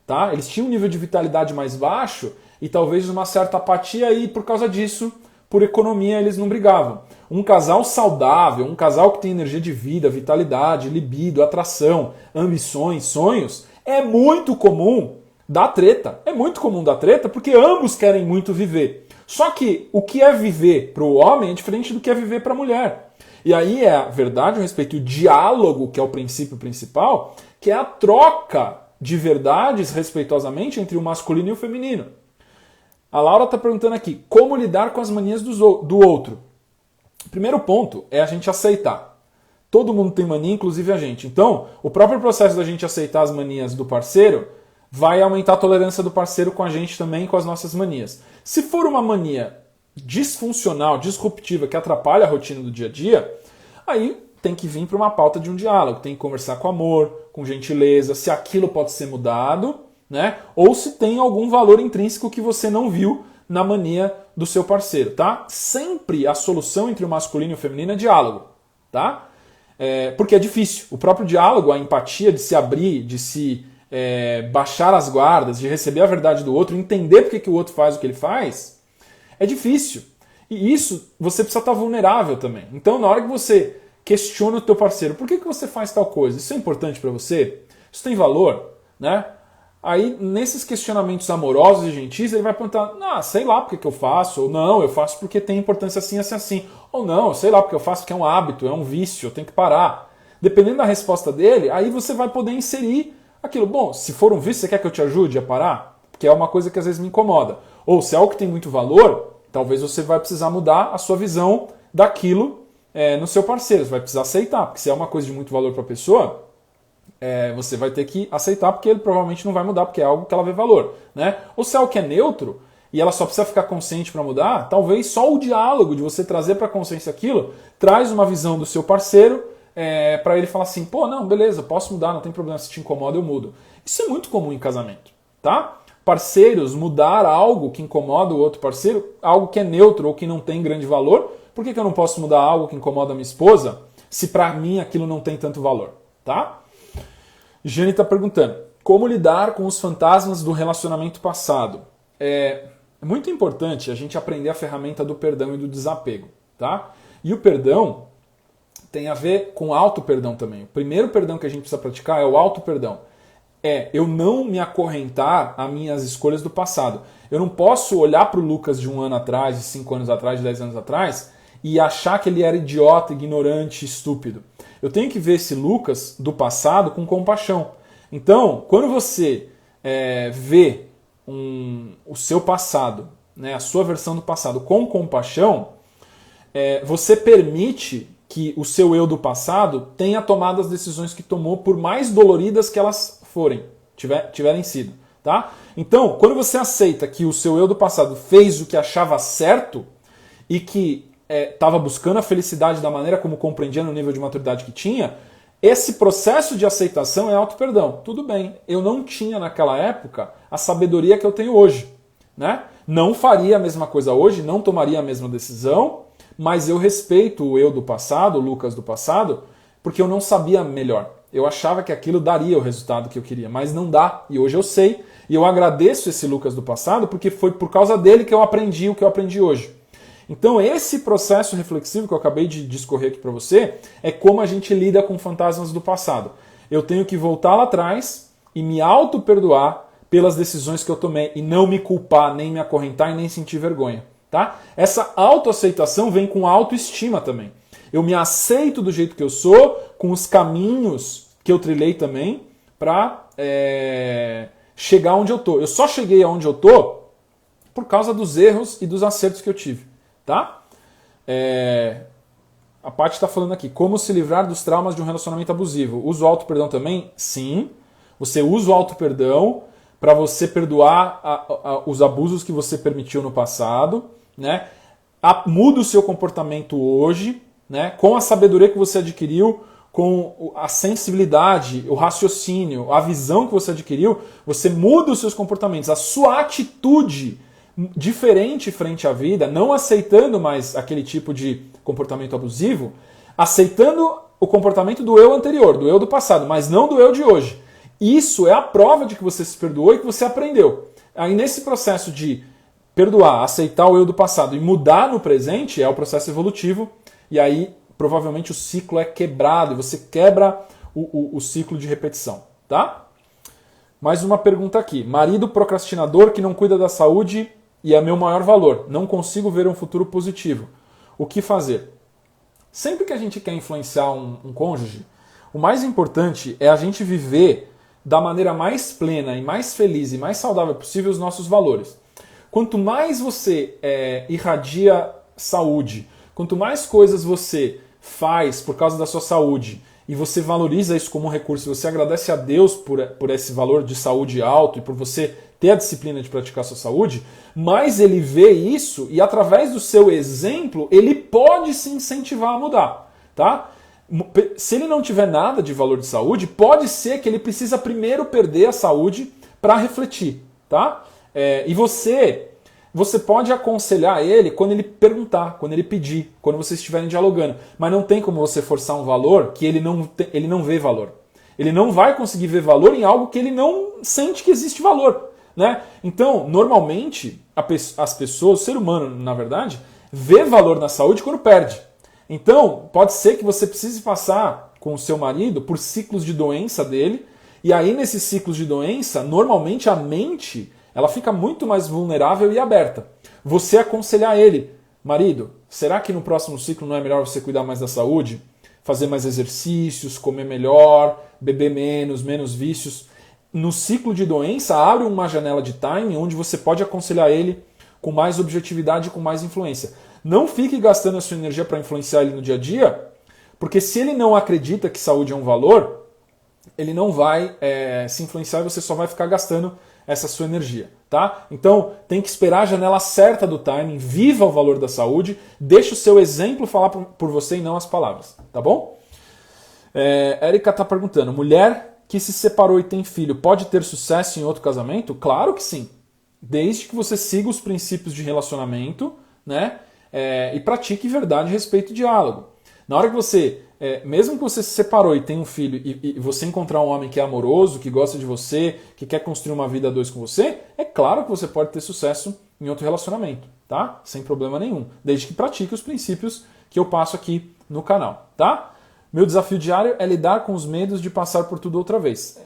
Tá? Eles tinham um nível de vitalidade mais baixo e talvez uma certa apatia e por causa disso, por economia, eles não brigavam. Um casal saudável, um casal que tem energia de vida, vitalidade, libido, atração, ambições, sonhos, é muito comum dar treta. É muito comum dar treta porque ambos querem muito viver. Só que o que é viver para o homem é diferente do que é viver para a mulher. E aí é a verdade, o respeito, o diálogo, que é o princípio principal, que é a troca de verdades respeitosamente entre o masculino e o feminino. A Laura está perguntando aqui, como lidar com as manias do outro? O primeiro ponto é a gente aceitar. Todo mundo tem mania, inclusive a gente. Então, o próprio processo da gente aceitar as manias do parceiro vai aumentar a tolerância do parceiro com a gente também, com as nossas manias. Se for uma mania disfuncional, disruptiva, que atrapalha a rotina do dia a dia, aí tem que vir para uma pauta de um diálogo, tem que conversar com amor, com gentileza, se aquilo pode ser mudado, né? Ou se tem algum valor intrínseco que você não viu na mania do seu parceiro, tá? Sempre a solução entre o masculino e o feminino é diálogo, tá? Porque é difícil. O próprio diálogo, a empatia de se abrir, de se baixar as guardas, de receber a verdade do outro, entender porque que o outro faz o que ele faz, é difícil. E isso, você precisa estar vulnerável também. Então, na hora que você questiona o teu parceiro, por que você faz tal coisa? Isso é importante para você? Isso tem valor? Né? Aí, nesses questionamentos amorosos e gentis, ele vai perguntar, sei lá porque que eu faço, ou não, eu faço porque tem importância assim, assim, assim. Ou não, sei lá porque eu faço porque é um hábito, é um vício, eu tenho que parar. Dependendo da resposta dele, aí você vai poder inserir aquilo. Bom, se for um vício, você quer que eu te ajude a parar? Porque é uma coisa que às vezes me incomoda. Ou se é algo que tem muito valor, talvez você vai precisar mudar a sua visão daquilo no seu parceiro. Você vai precisar aceitar, porque se é uma coisa de muito valor para a pessoa, você vai ter que aceitar, porque ele provavelmente não vai mudar, porque é algo que ela vê valor. Né? Ou se é algo que é neutro, e ela só precisa ficar consciente para mudar, talvez só o diálogo de você trazer para a consciência aquilo, traz uma visão do seu parceiro, para ele falar assim, não, beleza, posso mudar, não tem problema, se te incomoda eu mudo. Isso é muito comum em casamento, tá? Parceiros mudar algo que incomoda o outro parceiro, algo que é neutro ou que não tem grande valor. Por que eu não posso mudar algo que incomoda a minha esposa se para mim aquilo não tem tanto valor, tá? Jane está perguntando, como lidar com os fantasmas do relacionamento passado? É muito importante a gente aprender a ferramenta do perdão e do desapego, tá? E o perdão tem a ver com auto-perdão também. O primeiro perdão que a gente precisa praticar é o auto-perdão. Eu não me acorrentar a minhas escolhas do passado. Eu não posso olhar para o Lucas de 1 ano atrás, de 5 anos atrás, de 10 anos atrás e achar que ele era idiota, ignorante, estúpido. Eu tenho que ver esse Lucas do passado com compaixão. Então, quando você vê o seu passado, né, a sua versão do passado com compaixão, você permite que o seu eu do passado tenha tomado as decisões que tomou, por mais doloridas que elas tiverem sido. Tá? Então, quando você aceita que o seu eu do passado fez o que achava certo e que estava buscando a felicidade da maneira como compreendia no nível de maturidade que tinha, esse processo de aceitação é auto-perdão. Tudo bem, eu não tinha naquela época a sabedoria que eu tenho hoje. Né? Não faria a mesma coisa hoje, não tomaria a mesma decisão, mas eu respeito o eu do passado, o Lucas do passado, porque eu não sabia melhor. Eu achava que aquilo daria o resultado que eu queria, mas não dá. E hoje eu sei. E eu agradeço esse Lucas do passado, porque foi por causa dele que eu aprendi o que eu aprendi hoje. Então esse processo reflexivo que eu acabei de discorrer aqui para você é como a gente lida com fantasmas do passado. Eu tenho que voltar lá atrás e me auto-perdoar pelas decisões que eu tomei e não me culpar, nem me acorrentar e nem sentir vergonha. Tá? Essa autoaceitação vem com autoestima também. Eu me aceito do jeito que eu sou, com os caminhos que eu trilhei também, para chegar onde eu tô. Eu só cheguei aonde eu tô por causa dos erros e dos acertos que eu tive. Tá? A Paty está falando aqui, como se livrar dos traumas de um relacionamento abusivo. Usa o auto-perdão também? Sim. Você usa o auto-perdão para você perdoar os abusos que você permitiu no passado. Né? Muda o seu comportamento hoje, né? Com a sabedoria que você adquiriu, com a sensibilidade, o raciocínio, a visão que você adquiriu, você muda os seus comportamentos, a sua atitude diferente frente à vida, não aceitando mais aquele tipo de comportamento abusivo, aceitando o comportamento do eu anterior, do eu do passado, mas não do eu de hoje. Isso é a prova de que você se perdoou e que você aprendeu. Aí nesse processo de perdoar, aceitar o eu do passado e mudar no presente é o processo evolutivo, e aí provavelmente o ciclo é quebrado, e você quebra o ciclo de repetição. Tá? Mais uma pergunta aqui. Marido procrastinador que não cuida da saúde e é meu maior valor. Não consigo ver um futuro positivo. O que fazer? Sempre que a gente quer influenciar um cônjuge, o mais importante é a gente viver da maneira mais plena e mais feliz e mais saudável possível os nossos valores. Quanto mais você irradia saúde, quanto mais coisas você faz por causa da sua saúde e você valoriza isso como um recurso, você agradece a Deus por esse valor de saúde alto e por você ter a disciplina de praticar a sua saúde, mais ele vê isso e através do seu exemplo ele pode se incentivar a mudar. Tá? Se ele não tiver nada de valor de saúde, pode ser que ele precisa primeiro perder a saúde para refletir. Tá? E você pode aconselhar ele quando ele perguntar, quando ele pedir, quando vocês estiverem dialogando. Mas não tem como você forçar um valor que ele não vê valor. Ele não vai conseguir ver valor em algo que ele não sente que existe valor. Né? Então, normalmente, as pessoas, o ser humano, na verdade, vê valor na saúde quando perde. Então, pode ser que você precise passar com o seu marido por ciclos de doença dele, e aí nesses ciclos de doença, normalmente a mente ela fica muito mais vulnerável e aberta. Você aconselhar ele, marido, será que no próximo ciclo não é melhor você cuidar mais da saúde? Fazer mais exercícios, comer melhor, beber menos vícios. No ciclo de doença, abre uma janela de time onde você pode aconselhar ele com mais objetividade e com mais influência. Não fique gastando a sua energia para influenciar ele no dia a dia, porque se ele não acredita que saúde é um valor, ele não vai se influenciar e você só vai ficar gastando essa sua energia. Tá? Então tem que esperar a janela certa do timing, viva o valor da saúde, deixe o seu exemplo falar por você e não as palavras. Tá bom? Érica está perguntando, mulher que se separou e tem filho pode ter sucesso em outro casamento? Claro que sim. Desde que você siga os princípios de relacionamento, né? E pratique verdade, respeito e diálogo. Na hora que você, mesmo que você se separou e tem um filho e você encontrar um homem que é amoroso, que gosta de você, que quer construir uma vida a dois com você, é claro que você pode ter sucesso em outro relacionamento, tá? Sem problema nenhum. Desde que pratique os princípios que eu passo aqui no canal, tá? Meu desafio diário é lidar com os medos de passar por tudo outra vez.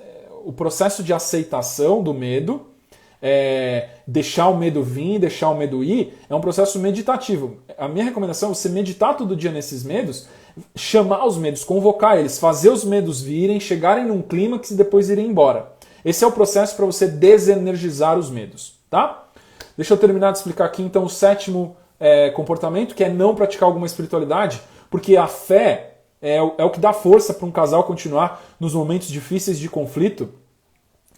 O processo de aceitação do medo deixar o medo vir, deixar o medo ir, é um processo meditativo. A minha recomendação é você meditar todo dia nesses medos, chamar os medos, convocar eles, fazer os medos virem, chegarem num clímax e depois irem embora. Esse é o processo para você desenergizar os medos, tá? Deixa eu terminar de explicar aqui então o sétimo comportamento, que é não praticar alguma espiritualidade, porque a fé é o que dá força para um casal continuar nos momentos difíceis de conflito,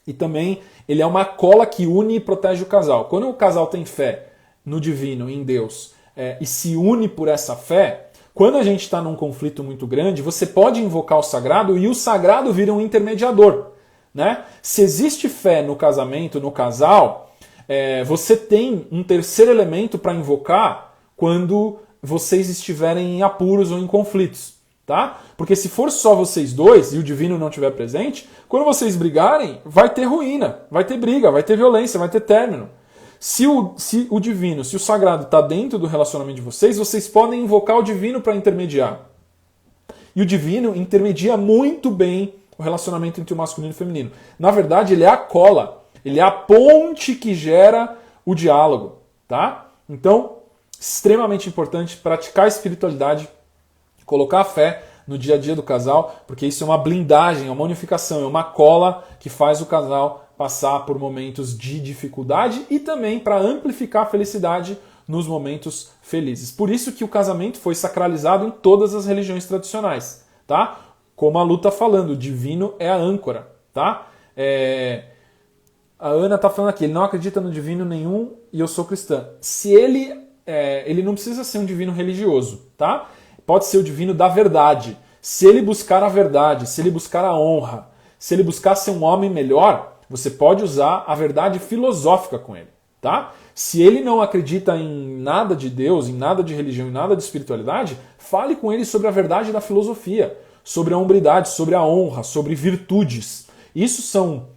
e também ele é uma cola que une e protege o casal. Quando o casal tem fé no divino, em Deus, e se une por essa fé, quando a gente está num conflito muito grande, você pode invocar o sagrado e o sagrado vira um intermediador, né? Se existe fé no casamento, no casal, você tem um terceiro elemento para invocar quando vocês estiverem em apuros ou em conflitos. Tá? Porque se for só vocês dois e o divino não estiver presente, quando vocês brigarem, vai ter ruína, vai ter briga, vai ter violência, vai ter término. Se o divino, se o sagrado está dentro do relacionamento de vocês, vocês podem invocar o divino para intermediar. E o divino intermedia muito bem o relacionamento entre o masculino e o feminino. Na verdade, ele é a cola, ele é a ponte que gera o diálogo. Tá? Então, extremamente importante praticar a espiritualidade, colocar a fé no dia a dia do casal, porque isso é uma blindagem, é uma unificação, é uma cola que faz o casal passar por momentos de dificuldade e também para amplificar a felicidade nos momentos felizes. Por isso que o casamento foi sacralizado em todas as religiões tradicionais, tá? Como a Lu está falando, o divino é a âncora, tá? A Ana está falando aqui, ele não acredita no divino nenhum e eu sou cristã. Se ele não precisa ser um divino religioso, tá? Pode ser o divino da verdade. Se ele buscar a verdade, se ele buscar a honra, se ele buscar ser um homem melhor, você pode usar a verdade filosófica com ele, tá? Se ele não acredita em nada de Deus, em nada de religião, em nada de espiritualidade, fale com ele sobre a verdade da filosofia, sobre a hombridade, sobre a honra, sobre virtudes. Isso são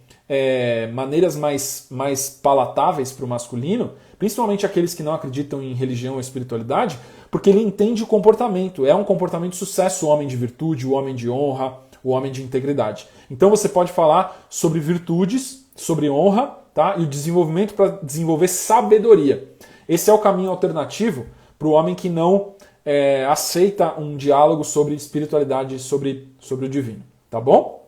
maneiras mais palatáveis para o masculino, principalmente aqueles que não acreditam em religião ou espiritualidade, porque ele entende o comportamento. É um comportamento de sucesso o homem de virtude, o homem de honra, o homem de integridade. Então você pode falar sobre virtudes, sobre honra, tá? E o desenvolvimento para desenvolver sabedoria. Esse é o caminho alternativo para o homem que não aceita um diálogo sobre espiritualidade, sobre o divino. Tá bom?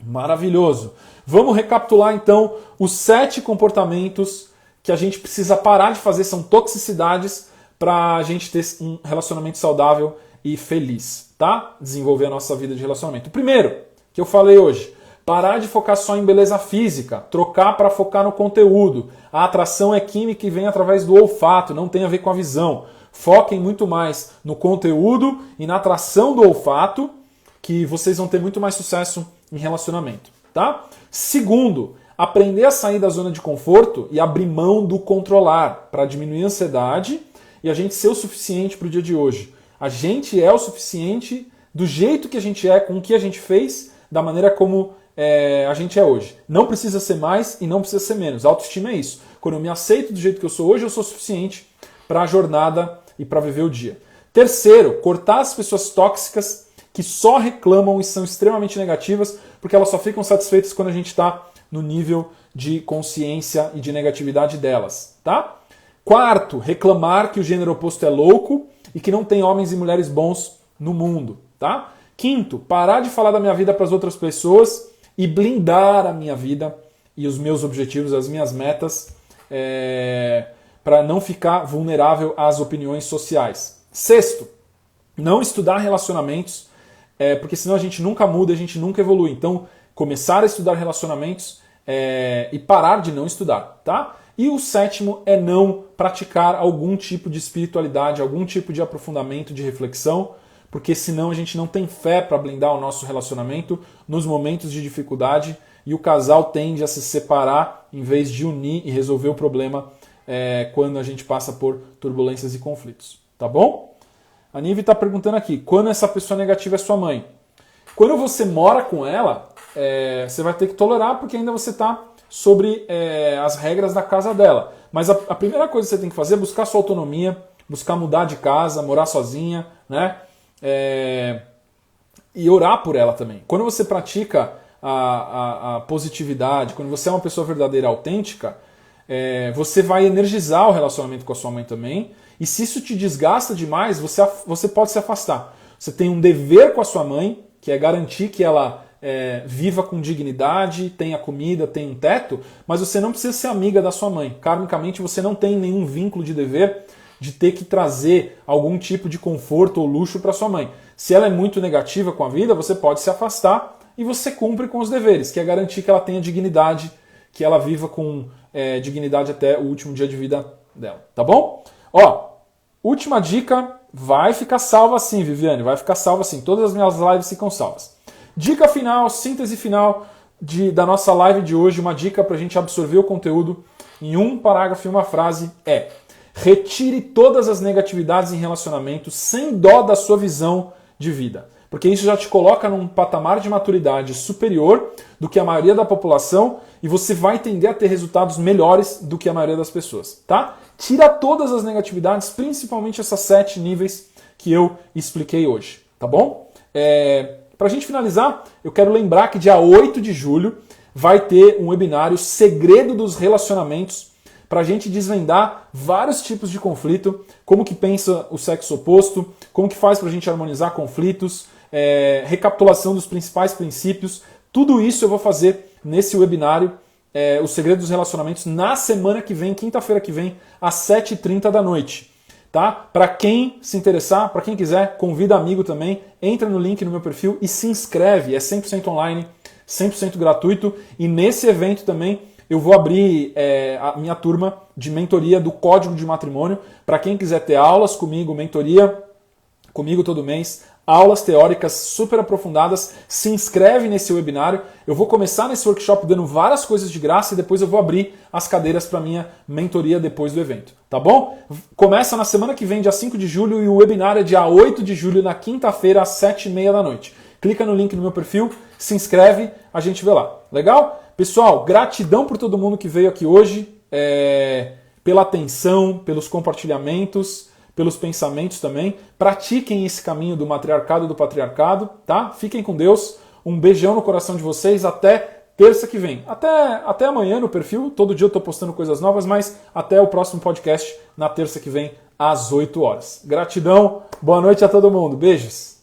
Maravilhoso. Vamos recapitular então os 7 comportamentos que a gente precisa parar de fazer, são toxicidades para a gente ter um relacionamento saudável e feliz, tá? Desenvolver a nossa vida de relacionamento. O primeiro, que eu falei hoje, parar de focar só em beleza física, trocar para focar no conteúdo. A atração é química e vem através do olfato, não tem a ver com a visão. Foquem muito mais no conteúdo e na atração do olfato, que vocês vão ter muito mais sucesso em relacionamento, tá? Segundo, aprender a sair da zona de conforto e abrir mão do controlar para diminuir a ansiedade e a gente ser o suficiente para o dia de hoje. A gente é o suficiente do jeito que a gente é, com o que a gente fez, da maneira como a gente é hoje. Não precisa ser mais e não precisa ser menos. A autoestima é isso. Quando eu me aceito do jeito que eu sou hoje, eu sou suficiente para a jornada e para viver o dia. Terceiro, cortar as pessoas tóxicas que só reclamam e são extremamente negativas, porque elas só ficam satisfeitas quando a gente está no nível de consciência e de negatividade delas, tá? Quarto, reclamar que o gênero oposto é louco e que não tem homens e mulheres bons no mundo, tá? Quinto, parar de falar da minha vida para as outras pessoas e blindar a minha vida e os meus objetivos, as minhas metas, para não ficar vulnerável às opiniões sociais. Sexto, não estudar relacionamentos, porque senão a gente nunca muda, a gente nunca evolui. Então, começar a estudar relacionamentos e parar de não estudar, tá? E o sétimo é não praticar algum tipo de espiritualidade, algum tipo de aprofundamento, de reflexão, porque senão a gente não tem fé para blindar o nosso relacionamento nos momentos de dificuldade e o casal tende a se separar em vez de unir e resolver o problema quando a gente passa por turbulências e conflitos. Tá bom? A Nive está perguntando aqui, quando essa pessoa negativa é sua mãe? Quando você mora com ela, você vai ter que tolerar porque ainda você está sobre as regras da casa dela. Mas a primeira coisa que você tem que fazer é buscar sua autonomia, buscar mudar de casa, morar sozinha, né? E orar por ela também. Quando você pratica a positividade, quando você é uma pessoa verdadeira, autêntica, você vai energizar o relacionamento com a sua mãe também. E se isso te desgasta demais, você pode se afastar. Você tem um dever com a sua mãe, que é garantir que ela viva com dignidade, tenha comida, tenha um teto, mas você não precisa ser amiga da sua mãe. Karmicamente, você não tem nenhum vínculo de dever de ter que trazer algum tipo de conforto ou luxo para sua mãe. Se ela é muito negativa com a vida, você pode se afastar e você cumpre com os deveres, que é garantir que ela tenha dignidade, que ela viva com dignidade até o último dia de vida dela, tá bom? Ó, última dica, vai ficar salva sim, Viviane, vai ficar salva sim. Todas as minhas lives ficam salvas. Dica final, síntese final da nossa live de hoje, uma dica para a gente absorver o conteúdo em um parágrafo e uma frase é: retire todas as negatividades em relacionamento sem dó da sua visão de vida. Porque isso já te coloca num patamar de maturidade superior do que a maioria da população e você vai tender a ter resultados melhores do que a maioria das pessoas, tá? Tira todas as negatividades, principalmente essas 7 níveis que eu expliquei hoje, tá bom? Pra gente finalizar, eu quero lembrar que dia 8 de julho vai ter um webinário Segredo dos Relacionamentos, para a gente desvendar vários tipos de conflito, como que pensa o sexo oposto, como que faz para a gente harmonizar conflitos, recapitulação dos principais princípios. Tudo isso eu vou fazer nesse webinário, O Segredo dos Relacionamentos, na semana que vem, quinta-feira que vem, às 7h30 da noite. Tá? Para quem se interessar, para quem quiser, convida amigo também, entra no link no meu perfil e se inscreve. É 100% online, 100% gratuito. E nesse evento também eu vou abrir a minha turma de mentoria do Código de Matrimônio. Para quem quiser ter aulas comigo, mentoria comigo todo mês, aulas teóricas super aprofundadas, se inscreve nesse webinário. Eu vou começar nesse workshop dando várias coisas de graça e depois eu vou abrir as cadeiras para minha mentoria depois do evento, tá bom? Começa na semana que vem, dia 5 de julho, e o webinário é dia 8 de julho, na quinta-feira, às 7h30 da noite. Clica no link no meu perfil, se inscreve, a gente vê lá. Legal? Pessoal, gratidão por todo mundo que veio aqui hoje, pela atenção, pelos compartilhamentos, pelos pensamentos também. Pratiquem esse caminho do matriarcado e do patriarcado, tá? Fiquem com Deus. Um beijão no coração de vocês. Até terça que vem. Até amanhã no perfil. Todo dia eu estou postando coisas novas, mas até o próximo podcast na terça que vem, às 8 horas. Gratidão. Boa noite a todo mundo. Beijos.